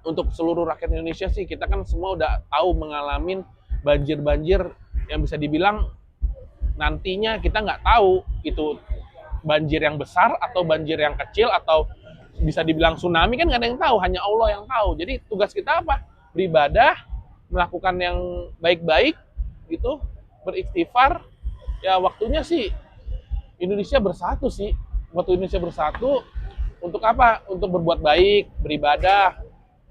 untuk seluruh rakyat Indonesia sih kita kan semua udah tahu mengalami banjir-banjir yang bisa dibilang nantinya kita nggak tahu itu banjir yang besar atau banjir yang kecil atau bisa dibilang tsunami kan nggak ada yang tahu, hanya Allah yang tahu. Jadi tugas kita apa? Beribadah, melakukan yang baik-baik gitu, beristighfar, Ya waktunya sih Indonesia bersatu sih. Waktu Indonesia bersatu untuk apa? Untuk berbuat baik, beribadah,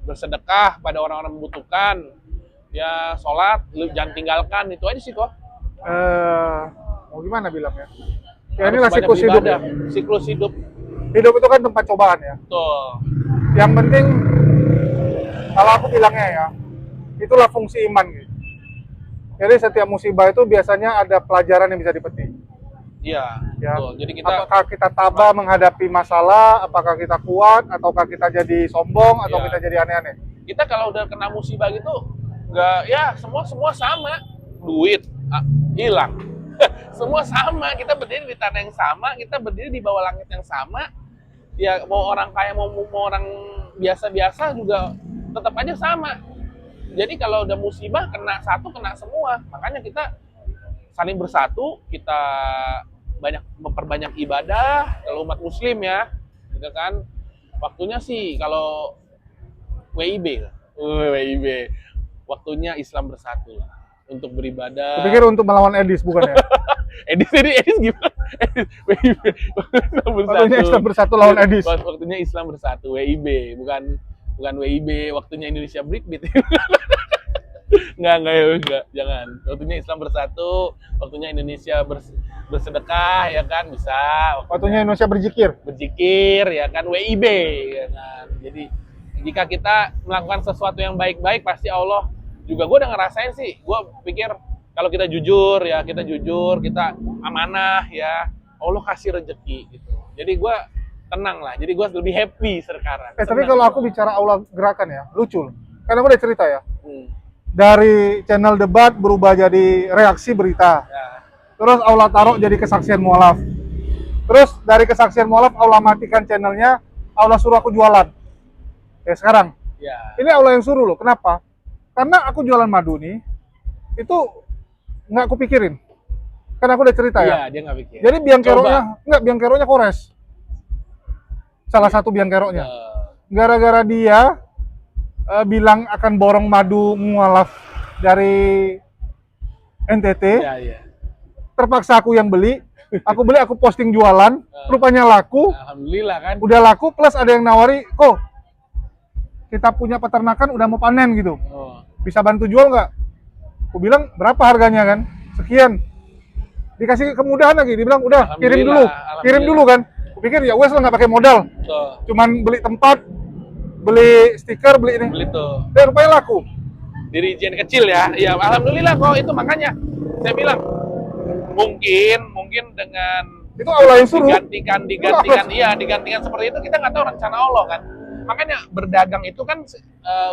bersedekah pada orang-orang membutuhkan. Ya sholat, jangan tinggalkan, itu aja sih kok. Mau gimana bilangnya? Ya Harus inilah banyak siklus hidup ya. beribadah. Siklus hidup. Hidup itu kan tempat cobaan ya. Tuh. Yang penting kalau aku bilangnya ya, itulah fungsi iman gitu. Jadi setiap musibah itu biasanya ada pelajaran yang bisa dipetik. Iya, Ya. betul. Jadi kita Apakah kita tabah menghadapi masalah, apakah kita kuat, ataukah kita jadi sombong, atau Iya. kita jadi aneh-aneh. kita kalau udah kena musibah gitu nggak, ya semua sama, duit hilang. Semua sama, kita berdiri di tanah yang sama, kita berdiri di bawah langit yang sama. Ya mau orang kaya mau orang biasa-biasa juga tetap aja sama. Jadi kalau udah musibah kena satu kena semua. Makanya kita saling bersatu, kita memperbanyak ibadah kalau umat muslim ya, gitu kan. Waktunya sih kalau WIB, waktunya Islam bersatu lah untuk beribadah. Kupikir untuk melawan Edis, bukan ya? Edis gimana? Edis, WIB. Waktunya Islam bersatu lawan Edis. Waktunya Islam bersatu, WIB, bukan WIB, waktunya Indonesia Breakbeat. Enggak, jangan. Waktunya Islam bersatu, waktunya Indonesia bersedekah, ya kan, bisa. Waktunya Indonesia berzikir, ya kan, WIB, ya kan. Jadi jika kita melakukan sesuatu yang baik-baik, pasti Allah juga. Gue udah ngerasain sih, gue pikir kalau kita jujur, kita amanah, ya Allah kasih rezeki gitu. Jadi gue tenang lah, jadi gue lebih happy sekarang. Tapi kalau aku bicara aula gerakan ya, lucu. Karena aku udah cerita ya, Hmm. dari channel debat berubah jadi reaksi berita. Ya. Terus aula taruh jadi kesaksian mualaf. Terus dari kesaksian mualaf, aula matikan channelnya, aula suruh aku jualan. Ya sekarang, Ya. ini aula yang suruh loh. Kenapa? Karena aku jualan madu nih, itu nggak aku pikirin. Karena aku udah cerita ya. Iya, dia nggak pikir. Jadi biangkeronya kores. Salah satu biangkeronya. Gara-gara dia bilang akan borong madu mualaf dari NTT, Iya. terpaksa aku yang beli. Aku beli, aku posting jualan, rupanya laku. Alhamdulillah kan. Udah laku, plus ada yang nawari, kok kita punya peternakan udah mau panen gitu, Oh. bisa bantu jual nggak? Aku bilang berapa harganya kan? Sekian. Dikasih kemudahan lagi, dibilang udah kirim dulu kan. Aku pikir ya wes lah, nggak pakai modal, Tuh, cuman beli tempat, beli stiker, beli ini. beli tuh. Dan rupanya laku. Dirijen kecil ya. Iya, alhamdulillah kok, itu makanya saya bilang mungkin dengan Itu aula yang suruh. digantikan seperti itu, kita nggak tahu rencana Allah kan. Makanya berdagang itu kan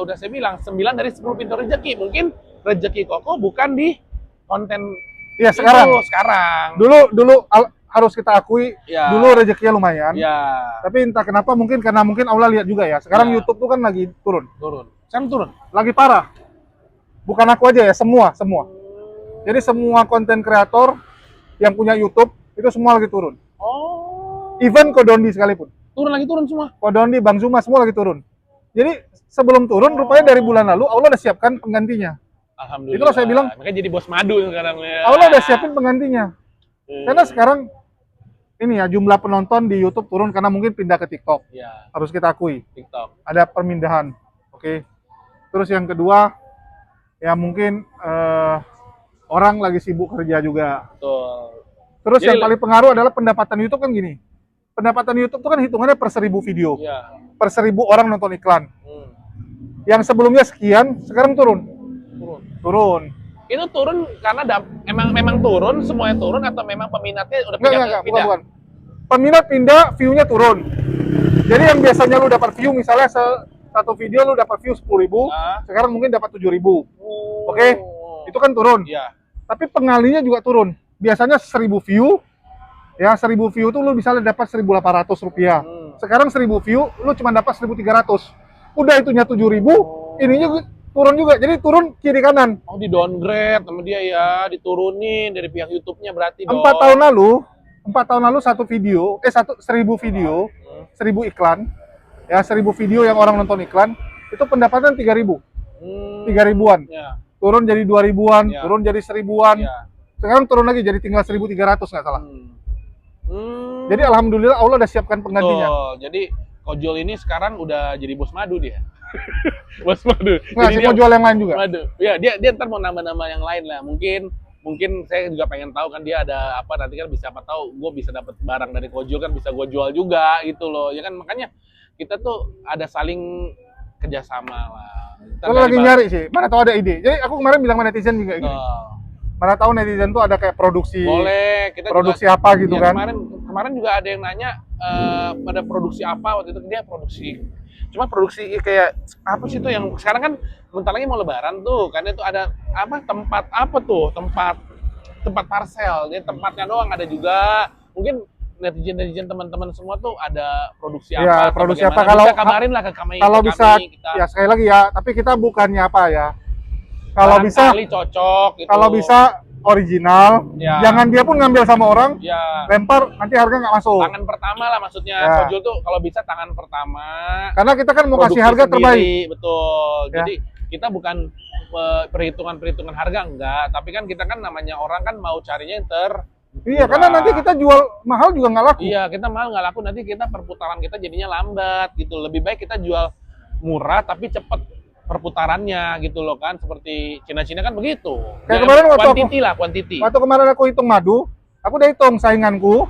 udah saya bilang 9 dari 10 pintu rezeki. Mungkin rezeki Koko bukan di konten Iya itu sekarang. Dulu harus kita akui, Ya. dulu rezekinya lumayan. Ya, Tapi entah kenapa, mungkin Allah lihat juga ya. Sekarang Ya. YouTube tuh kan lagi turun. sekarang turun. Lagi parah. Bukan aku aja ya, semua. Jadi semua konten kreator yang punya YouTube itu semua lagi turun. Oh, Even Kodondi sekalipun. turun semua. Kodondi, Bang Zuma semua lagi turun. Jadi sebelum turun, rupanya dari bulan lalu Allah udah siapkan penggantinya. Alhamdulillah. Itulah saya bilang. Makanya jadi bos madu sekarang ya. Allah udah siapin penggantinya. Karena sekarang ini ya, jumlah penonton di YouTube turun karena mungkin pindah ke TikTok. Ya, Harus kita akui. TikTok. Ada permindahan. Oke. Terus yang kedua, ya mungkin orang lagi sibuk kerja juga. Betul. Terus Jadi yang paling pengaruh adalah pendapatan YouTube kan gini. Pendapatan YouTube itu kan hitungannya per 1000 video. Ya. Per 1000 orang nonton iklan. Hmm. Yang sebelumnya sekian, sekarang turun. Turun. Itu turun karena memang turun, semuanya turun, atau memang peminatnya udah pindah? Bukan. Peminat pindah, view-nya turun. Jadi yang biasanya lu dapat view, misalnya satu video lu dapat view 10.000, sekarang mungkin dapat 7.000. Oke? Itu kan turun. Iya. Tapi pengalinya juga turun. Biasanya 1000 view, ya 1000 view tuh lu bisa dapat 1.800 rupiah. Sekarang 1000 view, lu cuma dapat 1.300. Udah itunya 7.000, ininya turun juga. Jadi turun kiri kanan. Oh, di downgrade sama dia ya, diturunin dari pihak YouTube-nya berarti dong. 4 tahun lalu satu video, 1000 video, 1000 iklan, ya 1000 video yang orang nonton iklan, itu pendapatan 3.000. 3.000-an. Ya. Turun jadi 2.000-an, Ya. turun jadi 1.000-an. Ya. Sekarang turun lagi jadi tinggal 1.300 nggak salah. Hmm. Jadi alhamdulillah Allah udah siapkan penggantinya. Betul. Jadi Kojol ini sekarang udah jadi bos madu dia. Bos madu. Nggak, Jadi sih mau jual yang lain juga. madu. Ya, dia ntar mau nambah-nambah yang lain lah. Mungkin saya juga pengen tahu kan dia ada apa, nanti kan bisa apa tahu gue bisa dapat barang dari Kojol kan bisa gue jual juga gitu loh. Ya kan makanya kita tuh ada saling kerjasama lah. Ntar Kalau dari lagi barang- nyari sih, mana tahu ada ide. Jadi aku kemarin bilang sama netizen juga gini. Betul. Mana tahu netizen tuh ada kayak produksi Boleh, kita produksi juga, apa gitu ya, kan. kemarin juga ada yang nanya pada produksi apa waktu itu, dia produksi. Cuma produksi kayak apa sih tuh yang sekarang kan bentar lagi mau lebaran tuh, kan itu ada apa tempat apa tuh? Tempat parcel. Jadi tempatnya doang ada juga. Mungkin netizen teman-teman semua tuh ada produksi apa Iya, atau produksi bagaimana. apa, kalau- bisa kabarin lah ke kami. Kalau ke bisa kami, kita ya sekali lagi ya, tapi kita bukannya apa ya. Kalau bisa barangkali cocok gitu. kalau bisa original, Ya. jangan dia pun ngambil sama orang, ya lempar nanti harga nggak masuk. tangan pertama lah maksudnya. Ya. Kojol tuh kalau bisa tangan pertama. Karena kita kan mau kasih Produksi harga sendiri, terbaik. betul. Ya. Jadi kita bukan perhitungan harga enggak, tapi kan kita kan namanya orang kan mau carinya yang Iya, karena murah. nanti kita jual mahal juga nggak laku. Iya, kita mahal nggak laku, nanti kita perputaran kita jadinya lambat gitu. Lebih baik kita jual murah tapi cepet perputarannya gitu loh kan, seperti Cina-Cina kan begitu. Kayak kemarin waktu quantity. Waktu kemarin aku hitung madu, aku udah hitung sainganku.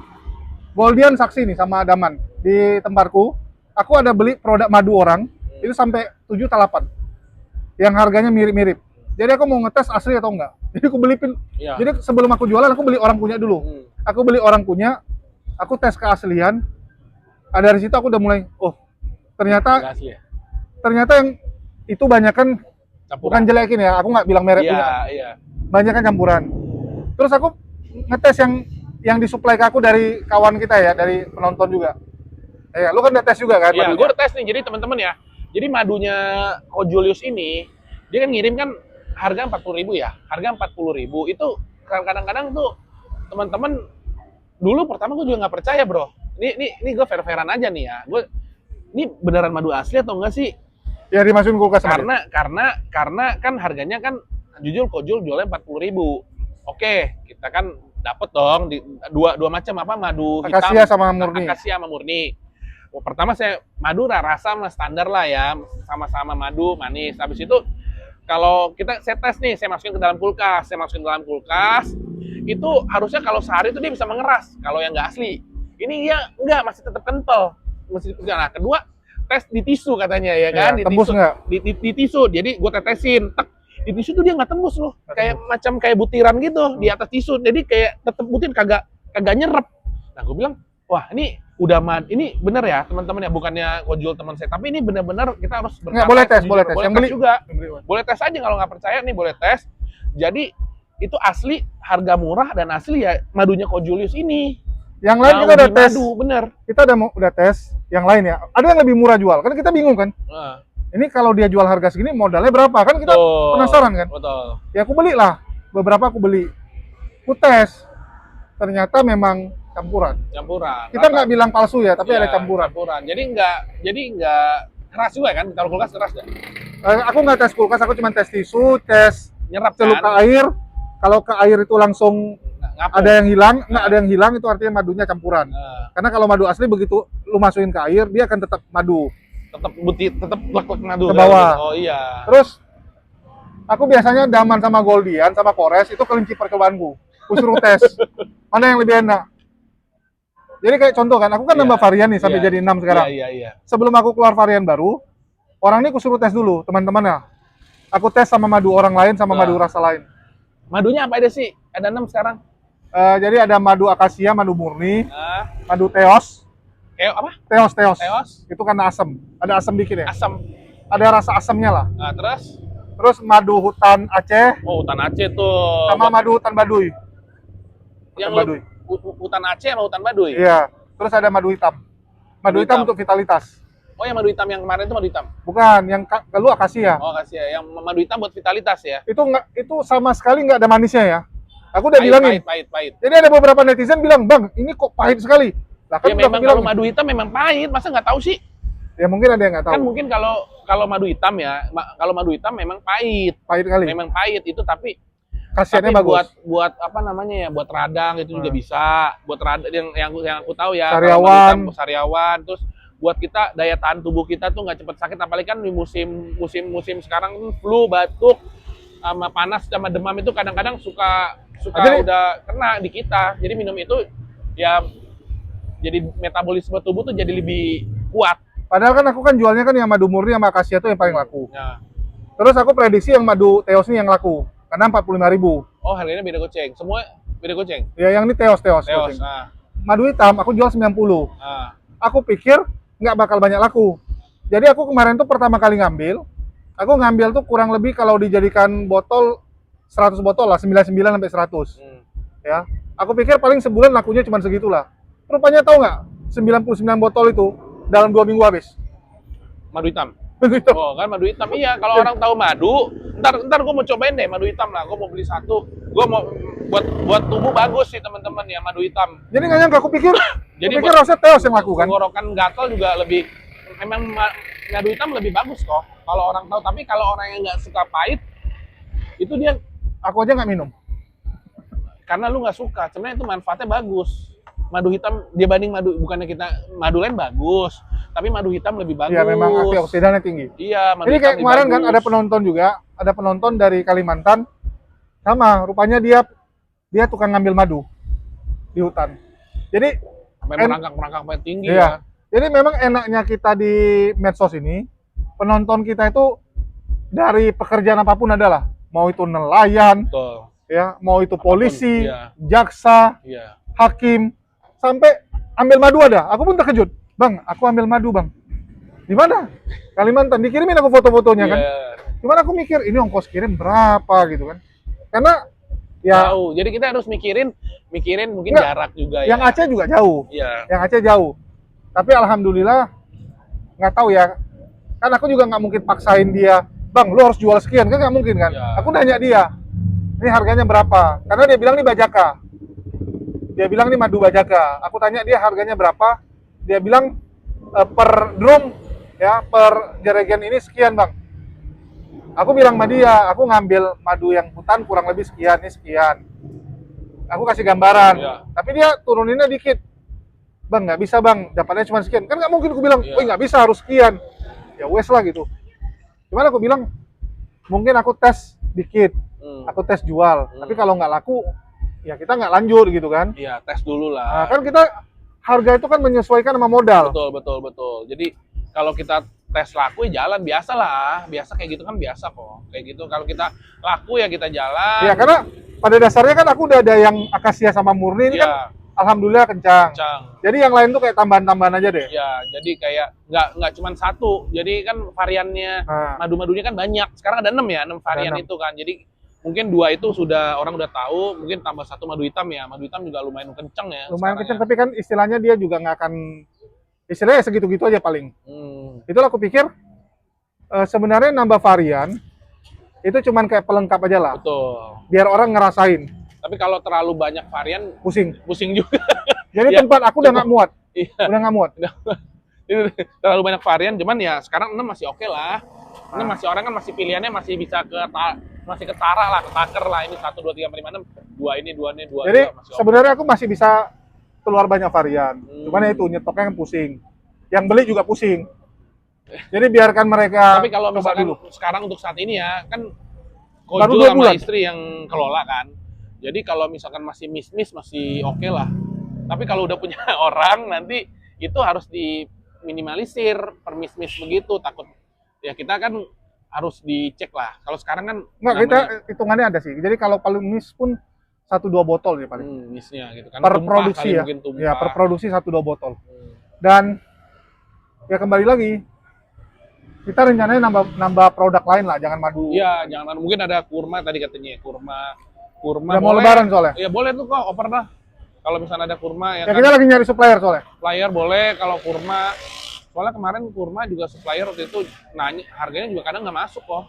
Goldian saksi nih sama Daman di tempatku. Aku ada beli produk madu orang itu sampai 7 atau 8 yang harganya mirip-mirip. Jadi aku mau ngetes asli atau enggak. Jadi aku beli Iya. Jadi sebelum aku jualan aku beli orang punya dulu. Hmm. Aku beli orang punya, aku tes keaslian. Dari situ aku udah mulai, oh ternyata Nggak asli ya? yang itu banyak kan Campuran. bukan jelekin ya. Aku nggak bilang merek punya. Iya. Banyak kan campuran. Terus aku ngetes yang disuplai ke aku dari kawan kita ya, dari penonton juga. Ya, lu kan udah tes juga kan? Iya, madunya? gue udah tes nih. Jadi teman-teman ya, jadi madunya Kojulius ini, dia kan ngirim kan harga 40.000 ya. Harga 40.000 itu kadang-kadang tuh teman-teman dulu pertama gue juga nggak percaya bro. Ini gue fair-fairan aja nih ya. Ini beneran madu asli atau enggak sih? Ya dimasukin kulkas aja. Karena kan harganya kan jujur Kojul jualnya 40.000. Oke, kita kan dapet dong di dua macam apa madu hitam, Akasia sama murni. akasia sama murni. Pertama saya madu rasa sama standar lah ya, sama-sama madu manis. Habis itu kalau saya tes nih, saya masukin ke dalam kulkas, itu harusnya kalau sehari itu dia bisa mengeras. Kalau yang nggak asli, ini dia nggak, masih tetap kental. Nah, kedua tes di tisu katanya ya kan, Ya, tembus nggak? di tisu. Jadi gue tetesin, tek, di tisu tuh dia nggak tembus loh, kayak butiran gitu di atas tisu. Jadi kayak tetep butir, kagak nyerep. Nah gue bilang, wah ini ini bener ya teman-teman ya, bukannya Kojul teman saya, tapi ini bener-bener kita harus Nggak, boleh tes, jujur. boleh tes. Yang beli juga, boleh tes aja kalau nggak percaya nih, boleh tes. Jadi itu asli, harga murah dan asli ya madunya Kojulius ini. Yang lain kita udah tes. Madu, bener. Kita udah tes yang lain ya. Ada yang lebih murah jual. Kan kita bingung kan. Nah, Ini kalau dia jual harga segini modalnya berapa? Kan kita betul. penasaran kan. Betul. Ya aku belilah. Beberapa aku beli. Aku tes. Ternyata memang campuran. Kita nggak bilang palsu ya, tapi ada campuran. Jadi nggak keras juga kan, ditaruh kulkas keras nggak? Aku nggak tes kulkas, aku cuma tes tisu, tes Nyerap celup ke kan? air. Kalau ke air itu langsung Ngapung. ada yang hilang, nggak ada yang hilang itu artinya madunya campuran. Nah, Karena kalau madu asli begitu lu masukin ke air, dia akan tetap madu. tetap lek-lek madu Ke bawah. kan? Oh iya. Terus aku biasanya Daman sama Goldian sama Kores itu kelinci percobaanku. Aku suruh tes mana yang lebih enak. Jadi kayak contoh kan, aku kan Iya. nambah varian nih sampai Iya. jadi 6 sekarang. Iya. Sebelum aku keluar varian baru, orang ini aku suruh tes dulu, teman-teman ya. Aku tes sama madu orang lain sama Nah. madu rasa lain. Madunya apa aja sih? Ada 6 sekarang. Jadi ada madu akasia, madu murni, Nah, madu teos, kayak apa? teos. Teos, Itu karena asam, ada asam dikit ya. asam. Ada rasa asamnya lah. Nah, terus Terus madu hutan Aceh hutan Aceh tuh. sama madu hutan Baduy. yang hutan Baduy. Hutan Aceh sama hutan Baduy. Iya. Terus ada madu hitam. Madu Madu hitam hitam. untuk vitalitas. Oh, yang madu hitam yang kemarin itu madu hitam. Bukan, yang lu akasia. Oh, kasih ya. Yang madu hitam buat vitalitas ya. Itu sama sekali nggak ada manisnya ya. Aku udah bilangin. Pahit. Jadi ada beberapa netizen bilang, "Bang, ini kok pahit sekali." Lah kan Ya udah aku memang bilang. kalau madu hitam memang pahit, masa nggak tahu sih? Ya mungkin ada yang nggak tahu. Kan mungkin kalau madu hitam ya, kalau madu hitam memang pahit. Pahit kali. Memang pahit itu, tapi Khasiatnya Tapi bagus. buat apa namanya ya, buat radang itu juga Hmm. bisa. Buat radang yang aku tahu ya, kalau Sariawan. madu hitam, sariawan, terus buat kita daya tahan tubuh kita tuh nggak cepet sakit, apalagi kan di musim sekarang tuh flu, batuk, sama panas sama demam itu kadang-kadang suka Jadi- udah kena di kita. Jadi minum itu ya jadi metabolisme tubuh tuh jadi lebih kuat. Padahal kan aku kan jualnya kan yang madu murni sama akasia tuh yang paling laku. Ya. Terus aku prediksi yang madu Teos ini yang laku. Karena 45.000. Oh, harganya beda goceng. Semua beda goceng. Ya yang ini Teos. Teos. Goceng. Madu hitam aku jual 90. Aku pikir nggak bakal banyak laku. Jadi aku kemarin tuh pertama kali ngambil, aku ngambil tuh kurang lebih kalau dijadikan botol 100 botol lah, 99 sampai 100. Ya. Aku pikir paling sebulan lakunya cuma segitulah. Rupanya tahu nggak? 99 botol itu dalam 2 minggu habis. Madu hitam. Begitu. Oh kan madu hitam, iya kalau orang tahu madu, ntar gue mau cobain deh madu hitam lah, gue mau beli satu, gue mau buat tubuh bagus sih teman-teman ya madu hitam. Jadi nggak nyangka, aku pikir Jadi harusnya Teos yang laku kan. tenggorokan gatal juga lebih, memang madu hitam lebih bagus kok kalau orang tahu, tapi kalau orang yang nggak suka pahit, itu dia Aku aja nggak minum. karena lu nggak suka, sebenarnya itu manfaatnya bagus. Madu hitam dia banding madu, bukannya kita madu lain bagus, tapi madu hitam lebih bagus. Iya memang antioksidannya tinggi. Iya, madu Ini hitam kayak lebih kemarin kan bagus. ada penonton juga, ada penonton dari Kalimantan, sama rupanya dia tukang ngambil madu di hutan. Jadi sampai merangkak sampai tinggi iya. ya. Jadi memang enaknya kita di medsos ini, penonton kita itu dari pekerjaan apapun adalah, mau itu nelayan, Betul. ya, mau itu Apapun, polisi, iya. jaksa, Iya. hakim, sampai ambil madu ada. Aku pun terkejut, bang, aku ambil madu bang. Di mana? Kalimantan. Dikirimin aku foto-fotonya kan. Iya. Cuman aku mikir ini ongkos kirim berapa gitu kan? Karena ya Jauh. Jadi kita harus mikirin mungkin Nggak, jarak juga yang ya. Aceh juga jauh. Iya. Yang Aceh jauh. Tapi alhamdulillah nggak tahu ya. Kan aku juga nggak mungkin paksain dia, bang, lu harus jual sekian kan nggak mungkin kan? Ya. Aku nanya dia, ini harganya berapa? Karena dia bilang ini bajaka. Dia bilang ini madu bajaka. Aku tanya dia harganya berapa? Dia bilang per drum ya, per jerigen ini sekian bang. Aku bilang sama dia, aku ngambil madu yang hutan kurang lebih sekian, ini sekian. Aku kasih gambaran, Iya. tapi dia turuninnya dikit. Bang, nggak bisa bang, dapatnya cuma sekian. Kan nggak mungkin aku bilang, Iya. oh nggak bisa, harus sekian. Ya wes lah gitu. Cuman aku bilang, mungkin aku tes dikit, aku tes jual. Tapi kalau nggak laku, ya kita nggak lanjut gitu kan. Iya, tes dulu Nah, lah. kan kita harga itu kan menyesuaikan sama modal. Betul. Jadi kalau kita tes laku ya jalan biasa lah. Biasa kayak gitu kan biasa kok. Kayak gitu kalau kita laku ya kita jalan. Ya karena pada dasarnya kan aku udah ada yang akasia sama murni ini Iya, kan alhamdulillah kencang. kencang. Jadi yang lain tuh kayak tambahan-tambahan aja deh. Ya, jadi kayak nggak cuma satu. Jadi kan variannya Nah, madu-madunya kan banyak. Sekarang ada 6 ya, 6 varian 6. itu kan. Jadi mungkin 2 itu orang udah tahu, mungkin tambah 1 madu hitam ya. Madu hitam juga lumayan kenceng ya. lumayan sekarang kencang, ya. tapi kan istilahnya dia juga nggak akan, istilahnya segitu-gitu aja paling. Itulah aku pikir sebenarnya nambah varian itu cuman kayak pelengkap aja lah, Betul. biar orang ngerasain. Tapi kalau terlalu banyak varian Pusing. pusing juga. Jadi Ya, tempat aku udah nggak muat, Iya. udah nggak muat. Terlalu banyak varian, cuman ya sekarang 6 masih oke lah. Ini Ah. masih orang kan masih pilihannya masih bisa masih ketara lah, ketaker lah. Ini 1, 2, 3, 4, 5, 6. 2 ini, 2 ini, 2 Jadi masih oke. sebenarnya aku masih bisa keluar banyak varian. Cuman ya itu nyetoknya kan pusing. Yang beli juga pusing. Jadi biarkan mereka Tapi kalau coba misalkan dulu. sekarang untuk saat ini ya, kan Baru Kojo 2 sama bulan. istri yang kelola kan. Jadi kalau misalkan masih miss masih oke lah. Tapi kalau udah punya orang nanti itu harus diminimalisir per miss begitu, takut ya kita kan harus dicek lah. Kalau sekarang kan Enggak, kita namanya, hitungannya ada sih. Jadi kalau paling miss pun 1-2 botol ya paling. missnya gitu kan. Per Tumpah produksi kali ya. mungkin tumpah. Ya, per produksi 1-2 botol. Hmm. Dan ya kembali lagi, kita rencananya nambah produk lain lah, jangan madu. Iya, jangan mungkin ada kurma tadi katanya, kurma Udah mau boleh. lebaran soalnya. Ya boleh tuh kok, oper dah. Kalau misalnya ada kurma ya Ya kan. kita lagi nyari supplier soalnya. Supplier boleh, kalau kurma. Soalnya kemarin kurma juga supplier waktu itu nanya, harganya juga kadang nggak masuk kok.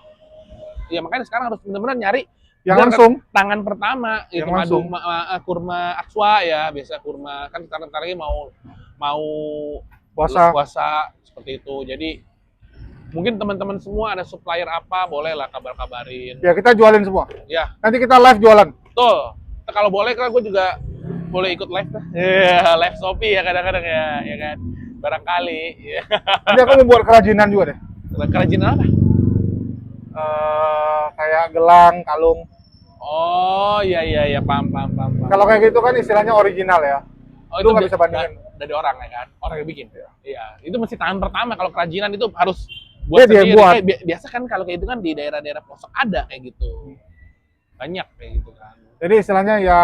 Ya makanya sekarang harus benar-benar nyari Yang biar langsung. tangan pertama itu Yang madu langsung. kurma akswa ya, biasa kurma kan sekarang lagi mau Puasa. puasa seperti itu. Jadi Mungkin teman-teman semua ada supplier apa, boleh lah kabar-kabarin. Ya kita jualin semua. Ya, Nanti kita live jualan. betul. Kalau boleh kan gue juga boleh ikut live dah. Iya, live Shopee ya kadang-kadang ya kan. Barangkali. Ya. Nanti aku mau buat kerajinan juga deh. Kerajinan apa? Kayak gelang, kalung. Oh, iya, paham. Kalau kayak gitu kan istilahnya original ya. Oh, Lu nggak bisa bandingin. dari orang ya kan, orang yang bikin. Iya, itu mesti tangan pertama. Kalau kerajinan itu harus buat Dia sendiri. buat. Kayak biasa kan kalau kayak itu kan di daerah-daerah pelosok ada kayak gitu. Banyak kayak gitu kan. Jadi istilahnya ya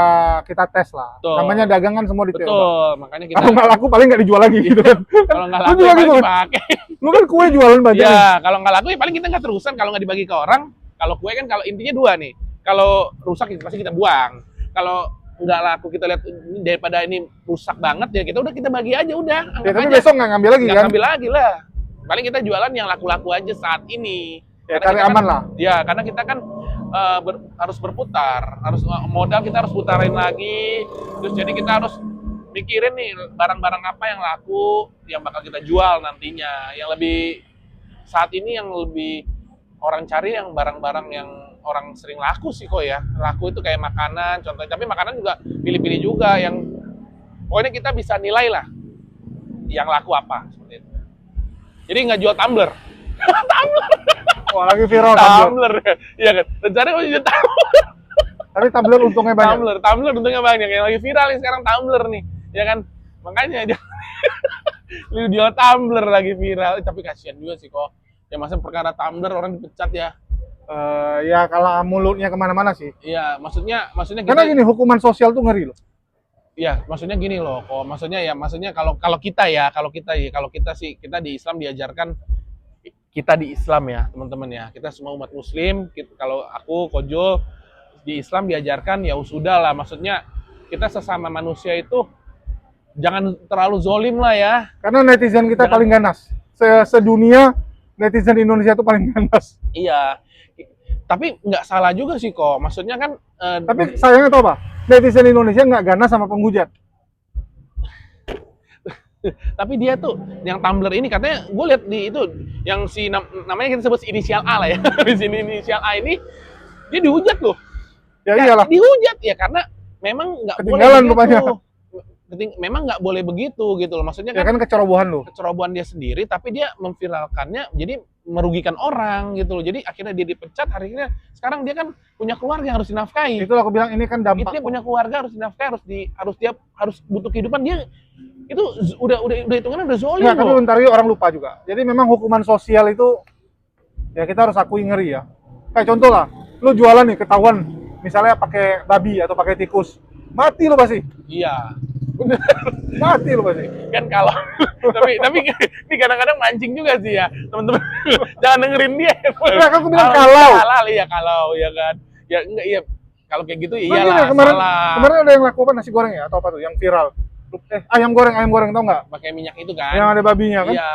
kita tes lah. Betul. Namanya dagang kan semua dicoba. Betul, makanya kita Kalau nggak laku paling nggak dijual lagi gitu kan. kalau nggak Lu laku juga ya gitu paling kan? dipakai. Lu kan kue jualan banyak. Ya, kalau nggak laku ya paling kita nggak terusan. Kalau nggak dibagi ke orang, kalau kue kan kalau intinya dua nih. Kalau rusak pasti kita buang. Kalau nggak laku kita lihat ini daripada ini rusak banget ya kita bagi aja udah. Ya, Anggap tapi aja. besok nggak ngambil lagi Nggak kan? ngambil lagi lah. Paling kita jualan yang laku-laku aja saat ini. Ya Karena cari kita aman kan, lah. Ya, karena kita kan harus berputar, harus modal kita harus putarin lagi. Terus jadi kita harus mikirin nih barang-barang apa yang laku, yang bakal kita jual nantinya. Yang lebih saat ini yang lebih orang cari yang barang-barang yang orang sering laku sih kok ya. Laku itu kayak makanan, contohnya. Tapi makanan juga pilih-pilih juga yang pokoknya kita bisa nilai lah yang laku apa seperti itu. Jadi nggak jual tumbler. Wah lagi viral Tumbler. Iya kan. Rencananya mau jual tumbler. Tapi tumbler untungnya banyak. Tumbler untungnya banyak. Yang lagi viral nih sekarang tumbler nih. Ya kan. Makanya dia lu jual tumbler lagi viral. Tapi kasihan juga sih kok. Ya masa perkara tumbler orang dipecat ya. Ya kalau mulutnya kemana-mana sih. Iya, maksudnya Karena gini hukuman sosial tuh ngeri loh. Iya, maksudnya gini loh. Kok maksudnya kalau kita sih kita di Islam diajarkan kita di Islam ya, teman-teman ya. Kita semua umat muslim, kalau aku Kojo di Islam diajarkan ya sudah lah, maksudnya kita sesama manusia itu jangan terlalu zolim lah ya. Karena netizen kita paling ganas. Sedunia netizen Indonesia itu paling ganas. Iya. Tapi nggak salah juga sih kok. Maksudnya kan Tapi sayangnya tau apa? Netizen Indonesia nggak ganas sama penghujat. tapi dia tuh yang Tumblr ini katanya gue lihat di itu yang namanya kita sebut inisial A lah ya. Di sini inisial A ini dia dihujat loh. Ya iyalah. Dihujat ya karena memang nggak boleh Ketinggalan begitu. rupanya. Memang nggak boleh begitu gitu loh. Maksudnya Ya kan kecerobohan loh. kecerobohan dia sendiri tapi dia memviralkannya jadi merugikan orang gitu loh. Jadi akhirnya dia dipecat, akhirnya sekarang dia kan punya keluarga yang harus dinafkahi. Itu aku bilang ini kan dampak. Dia punya keluarga harus dinafkahi, harus butuh kehidupan, dia itu udah hitungannya udah zolim Nggak, tapi loh. bentar yuk orang lupa juga. Jadi memang hukuman sosial itu ya kita harus akui ngeri ya. Kayak contoh lah, lu jualan nih ketahuan misalnya pakai babi atau pakai tikus, mati lu pasti. Iya. Mati lu pasti. Kan kalau tapi ini kadang-kadang mancing juga sih ya teman-teman. Jangan dengerin dia. Nah, kan aku bilang kalau. Kalau ya kan. Ya enggak iya kalau kayak gitu Nah, iyalah gini, kemarin salah. ada yang laku apa nasi goreng ya atau apa tuh yang viral. Ayam goreng tau nggak? Pakai minyak itu kan. Yang ada babinya kan? Iya.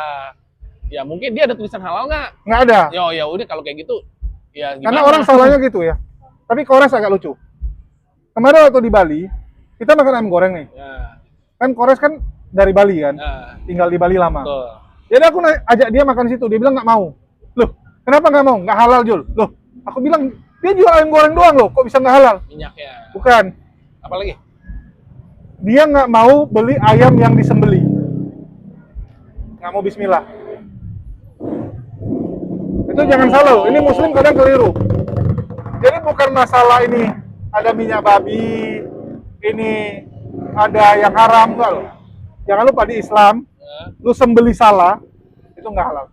Ya mungkin dia ada tulisan halal nggak? Nggak ada. Ya udah kalau kayak gitu ya gimana? Karena orang salahnya gitu ya. Tapi Kores agak lucu. Kemarin waktu di Bali, kita makan ayam goreng nih. Ya. Kan Kores kan dari Bali kan, Nah, tinggal di Bali lama. betul. Jadi aku ajak dia makan situ, dia bilang nggak mau. Loh, kenapa nggak mau? Nggak halal Jul. Loh, aku bilang dia jual ayam goreng doang loh, kok bisa nggak halal? Minyaknya. Bukan, Apalagi? dia nggak mau beli ayam yang disembeli. Nggak mau bismillah. Itu jangan salah loh, ini muslim kadang keliru. Jadi bukan masalah ini ada minyak babi, ini ada yang haram, enggak loh. Jangan lupa di Islam, lu sembeli salah, itu nggak halal.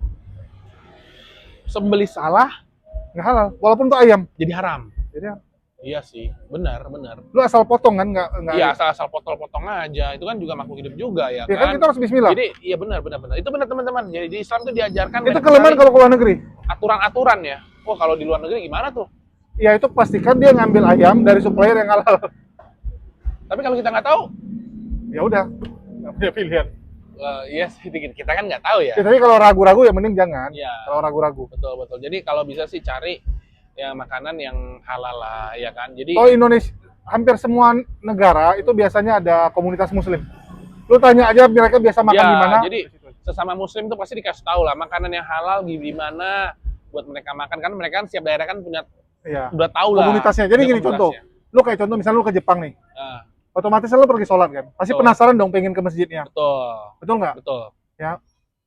Sembeli salah Nggak halal, walaupun itu ayam. jadi haram. Jadi Iya sih, benar. lu asal potong kan, nggak. Iya, asal potong-potong aja. Itu kan juga makhluk hidup juga ya Ya kan. kan kita harus bismillah. Jadi iya benar. Itu benar teman-teman. Jadi di Islam itu diajarkan Itu banyak kelemahan sekali kalau ke luar negeri. aturan-aturan ya. Oh, kalau di luar negeri gimana tuh? Ya itu pastikan dia ngambil ayam dari supplier yang halal. Tapi kalau kita nggak tahu, Ya udah, nggak punya pilihan. iya sih kita kan nggak tahu ya. Ya, tapi kalau ragu-ragu ya mending jangan. Iya. Kalau ragu-ragu. Betul. Jadi kalau bisa sih cari ya makanan yang halal lah, ya kan. Jadi Oh Indonesia, hampir semua negara itu biasanya ada komunitas muslim. Lu tanya aja mereka biasa makan ya, di mana. jadi sesama muslim tuh pasti dikasih tahu lah makanan yang halal gimana buat mereka makan, kan mereka kan setiap daerah kan punya Iya. udah tahu lah Komunitasnya. Jadi udah gini contoh, lu kayak contoh misalnya lu ke Jepang nih, Ah, otomatis lu pergi sholat kan, pasti Betul. penasaran dong pengen ke masjidnya, betul betul nggak? betul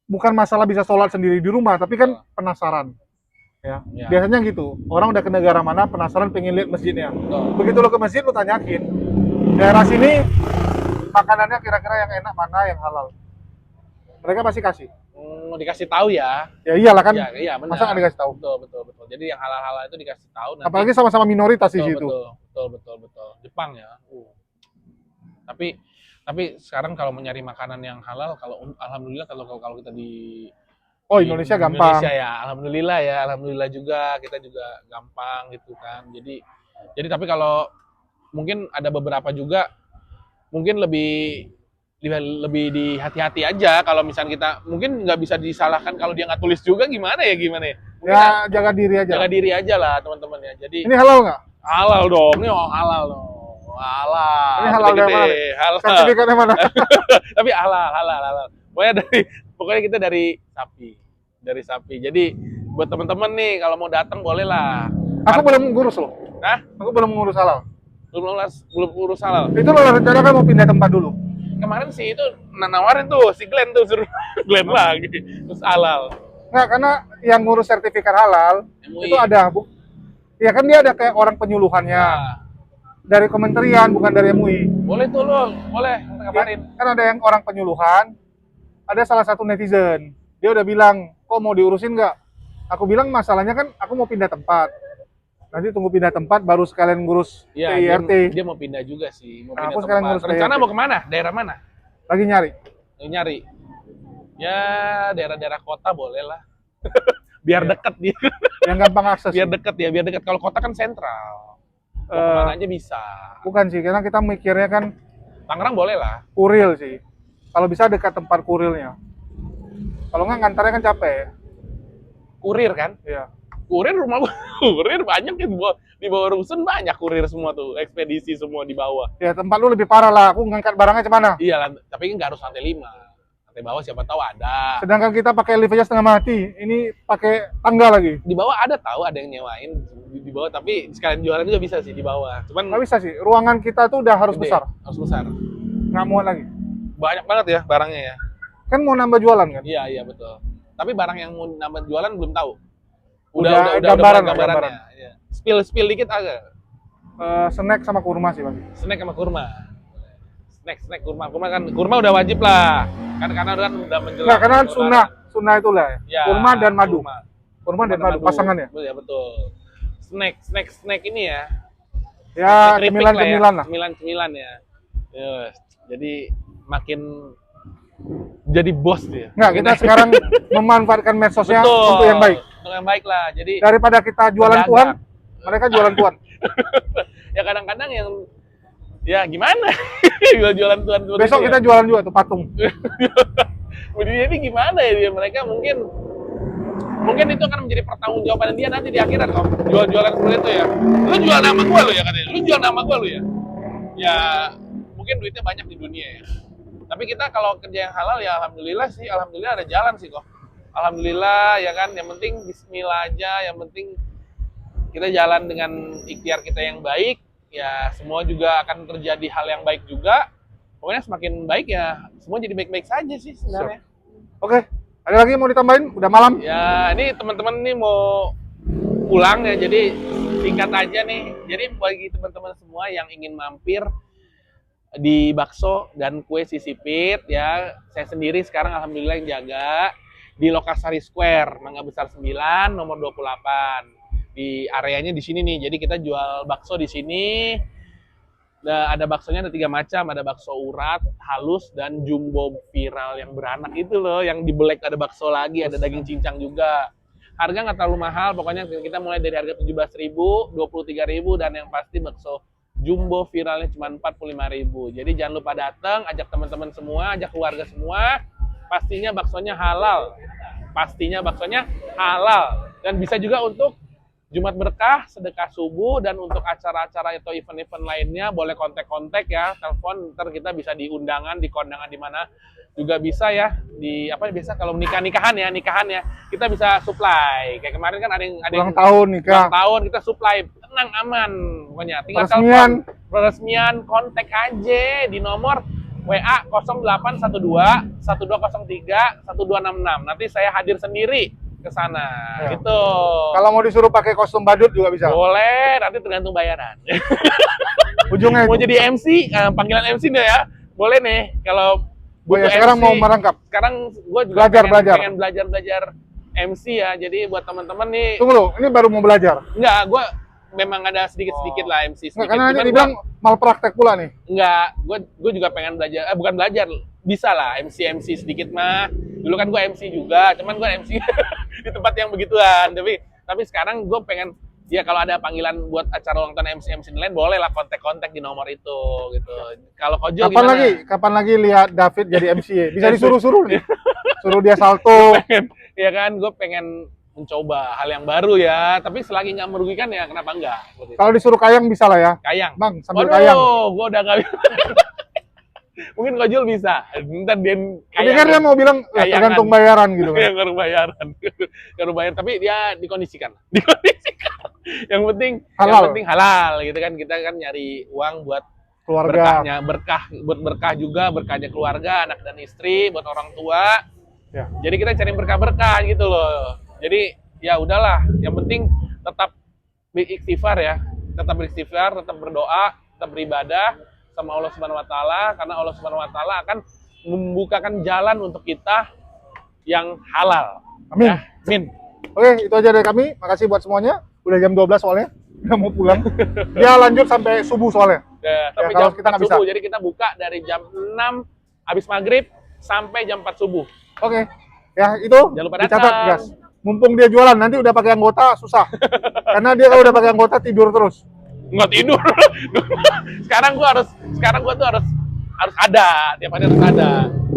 Bukan masalah bisa sholat sendiri di rumah, tapi kan Betul. penasaran. Ya. Ya. Biasanya gitu, orang udah ke negara mana penasaran pengen lihat masjidnya. betul. Begitu lu ke masjid lu tanyakin, daerah sini makanannya kira-kira yang enak mana yang halal. Mereka pasti kasih. Dikasih tahu ya. Ya iyalah kan, Iya, iya benar. masa nggak dikasih tahu? Betul, betul, betul. Jadi yang halal-halal itu dikasih tahu nanti. Apalagi sama-sama minoritas di betul, situ. betul, betul, betul, betul. Jepang ya. Tapi sekarang kalau mencari makanan yang halal, alhamdulillah kalau kita di Oh, di Indonesia gampang. Indonesia ya, alhamdulillah juga kita juga gampang gitu kan. Jadi tapi kalau mungkin ada beberapa juga mungkin lebih dihati-hati aja kalau misalnya kita mungkin nggak bisa disalahkan kalau dia nggak tulis juga gimana ya Mungkin Ya jaga diri aja. jaga diri aja lah teman-teman ya. Jadi Ini halal nggak? halal dong, ini halal dong. Halal. Ini halal dari mana? Halal. Sertifikatnya mana? Tapi halal. Pokoknya kita dari sapi. Jadi buat teman-teman nih kalau mau datang boleh lah. Aku belum ngurus loh. Hah? Aku belum ngurus halal. Belum urus halal. Itu lo rencana mau pindah tempat dulu. Kemarin sih itu nawarin tuh si Glenn tuh suruh Glenn lagi terus halal. Nggak, karena yang ngurus sertifikat halal MUI. itu ada, ya kan dia ada kayak orang penyuluhannya Nah, dari kementerian bukan dari MUI. boleh tuh lo, boleh kabarin. Kan ada yang orang penyuluhan, ada salah satu netizen, dia udah bilang, kok mau diurusin nggak? Aku bilang masalahnya kan aku mau pindah tempat. Nanti tunggu pindah tempat baru sekalian ngurus Iya, PIRT. dia mau pindah juga sih, mau Nah, pindah aku sekarang tempat. ngurus Rencana PIRT. mau kemana? Daerah mana? Lagi nyari. Nyari. Ya daerah-daerah kota boleh lah. Biar Iya. deket dia. Yang gampang akses. Biar deket. Kalau kota kan sentral. Mau Eh, kemana aja bisa. bukan sih, karena kita mikirnya kan Tangerang boleh lah. kurir sih. Kalau bisa dekat tempat kurilnya. Kalau nggak ngantarnya kan capek. Kurir kan? Iya. Kurir rumah kurir banyak ya di bawah rusun banyak kurir semua tuh, ekspedisi semua di bawah. Ya tempat lu lebih parah lah. Aku ngangkat barangnya cemana? Iya lah, tapi nggak harus lantai 5. Lantai bawah siapa tahu ada. Sedangkan kita pakai lift aja setengah mati. Ini pakai tangga lagi. Di bawah tahu ada yang nyewain di bawah, tapi sekalian jualan juga bisa sih di bawah. Cuman Nggak bisa sih. Ruangan kita tuh udah harus gede, besar. Harus besar. Nggak muat lagi. Banyak banget ya barangnya ya. Kan mau nambah jualan kan? Iya betul. Tapi barang yang mau nambah jualan belum tahu. Udah Udah gambaran mulai lah, gambarannya. Iya. Spill dikit agak. Snack sama kurma sih bang. Snack sama kurma. Snack kurma udah wajib lah. Kan karena udah menjelang. Nggak, karena Lebaran. sunnah itulah ya. Ya, Kurma dan madu. Kurma dan madu pasangannya. Ya betul. Snack ini ya. Ya Keripik cemilan-cemilan lah. Cemilan ya. Yes. Jadi makin jadi bos dia. Nggak, kita sekarang memanfaatkan medsosnya untuk yang baik. Untuk yang baik lah. Jadi Daripada kita jualan Berdagang. Tuhan, mereka jualan Tuhan. ya kadang-kadang yang ya gimana jualan Tuhan seperti Besok itu kita ya. jualan juga tuh patung. Jadi gimana ya dia, mereka mungkin itu akan menjadi pertanggungjawaban dia nanti di akhirat kok, jualan seperti itu ya. Lu jual nama gua lu ya katanya, lu jual nama gua lu ya. Ya mungkin duitnya banyak di dunia ya, tapi kita kalau kerja yang halal ya alhamdulillah ada jalan sih kok. Alhamdulillah ya kan, yang penting bismillah aja, yang penting kita jalan dengan ikhtiar kita yang baik, ya semua juga akan terjadi hal yang baik juga. Pokoknya semakin baik ya, semua jadi baik-baik saja sih sebenarnya. Oke, ada lagi yang mau ditambahin? Udah malam. Ya, ini teman-teman nih mau pulang ya, jadi singkat aja nih. Jadi bagi teman-teman semua yang ingin mampir di bakso dan kue Sisipit ya, saya sendiri sekarang alhamdulillah yang jaga di Lokasari Square, Mangga Besar 9, nomor 28. Di areanya di sini nih. Jadi kita jual bakso di sini. Ada baksonya ada 3 macam, ada bakso urat, halus, dan jumbo viral yang beranak itu loh, yang dibelek ada bakso lagi, ada daging cincang juga. Harga nggak terlalu mahal, pokoknya kita mulai dari harga 17.000, 23.000, dan yang pasti bakso jumbo viralnya cuma 45.000. Jadi jangan lupa datang, ajak teman-teman semua, ajak keluarga semua. Pastinya baksonya halal. Dan bisa juga untuk Jumat Berkah, sedekah subuh, dan untuk acara-acara atau event-event lainnya boleh kontak-kontak ya, telepon, ntar kita bisa diundangan, di kondangan di mana juga bisa ya di apa biasa kalau nikahan ya kita bisa supply kayak kemarin kan ada Ulang yang tahun nikah. ulang tahun kita supply tenang aman pokoknya tinggal Peresmian. telepon peresmian kontak aja di nomor WA 0812 1203 1266 nanti saya hadir sendiri ke sana Ya. gitu. Kalau mau disuruh pakai kostum badut juga bisa. Boleh, nanti tergantung bayaran. Ujungnya Mau itu. jadi MC, panggilan MC nih ya. Boleh nih kalau Oh ya, butuh sekarang MC. mau merangkap. Sekarang gue juga Belajar. pengen belajar MC ya. Jadi buat teman-teman nih, Tunggu lo, ini baru mau belajar. enggak, gue memang ada sedikit-sedikit lah MC Nggak, sedikit. karena nanti Cuman dibilang malpraktek pula nih. enggak, gue juga pengen belajar, bukan belajar, bisa lah MC sedikit mah. Dulu kan gue MC juga, cuman gue MC di tempat yang begituan. Tapi sekarang gue pengen, ya kalau ada panggilan buat acara ulang tahun MC lain, boleh lah kontak di nomor itu gitu. Kalau Kojo gimana? Kapan lagi lihat David jadi MC? Bisa disuruh-suruh nih. Suruh dia salto. Ya kan, gue pengen mencoba hal yang baru ya. Tapi selagi nggak merugikan ya kenapa enggak? Kalau disuruh kayang bisa lah ya. Kayang. Bang, sambil Waduh, kayang. gue udah nggak bisa. Mungkin Kojul bisa. Ntar dia Tapi kan dia mau bilang ya, kayangan. tergantung bayaran gitu kan. Yang baru bayaran. Baru bayar, tapi dia dikondisikan. Yang penting halal gitu kan. Kita kan nyari uang buat Keluarga. buat berkah juga, berkahnya keluarga, anak dan istri, buat orang tua. Ya. Jadi kita cari berkah-berkah gitu loh. Jadi ya udahlah, yang penting tetap beristighfar ya. Tetap beristighfar, tetap berdoa, tetap beribadah sama Allah Subhanahu wa taala karena Allah Subhanahu wa taala akan membukakan jalan untuk kita yang halal. Amin. Ya, amin. Oke, itu aja dari kami. Makasih buat semuanya. Udah jam 12 soalnya. Udah mau pulang. Dia lanjut sampai subuh soalnya. Ya, sampai kalau jam kita 4 nggak subuh. bisa. Jadi kita buka dari jam 6 habis maghrib sampai jam 4 subuh. Oke. Ya, itu Jangan lupa dicatat, datang. guys. Mumpung dia jualan, nanti udah pakai anggota susah. Karena dia kalau udah pakai anggota tidur terus. Nggak tidur. sekarang gua tuh harus ada, tiap hari harus ada.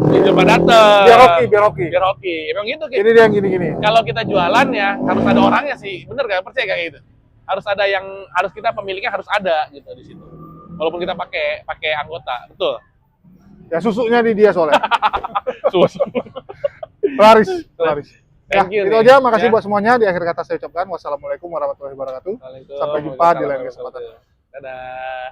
Jangan lupa datang. Biar hoki. Biar hoki. Emang gitu, Ki. Ini dia yang gini-gini. Kalau kita jualan ya harus ada orangnya sih. Bener gak? Percaya gak gitu? Harus ada yang kita pemiliknya harus ada gitu di situ. Walaupun kita pakai anggota, betul. Ya susunya di dia soalnya. Susu. Pelaris. Ya, Thank you, itu nih. aja. Makasih Ya. buat semuanya. Di akhir kata saya ucapkan wassalamualaikum warahmatullahi wabarakatuh. Waalaikumsalam Sampai jumpa di lain kesempatan. Dadah.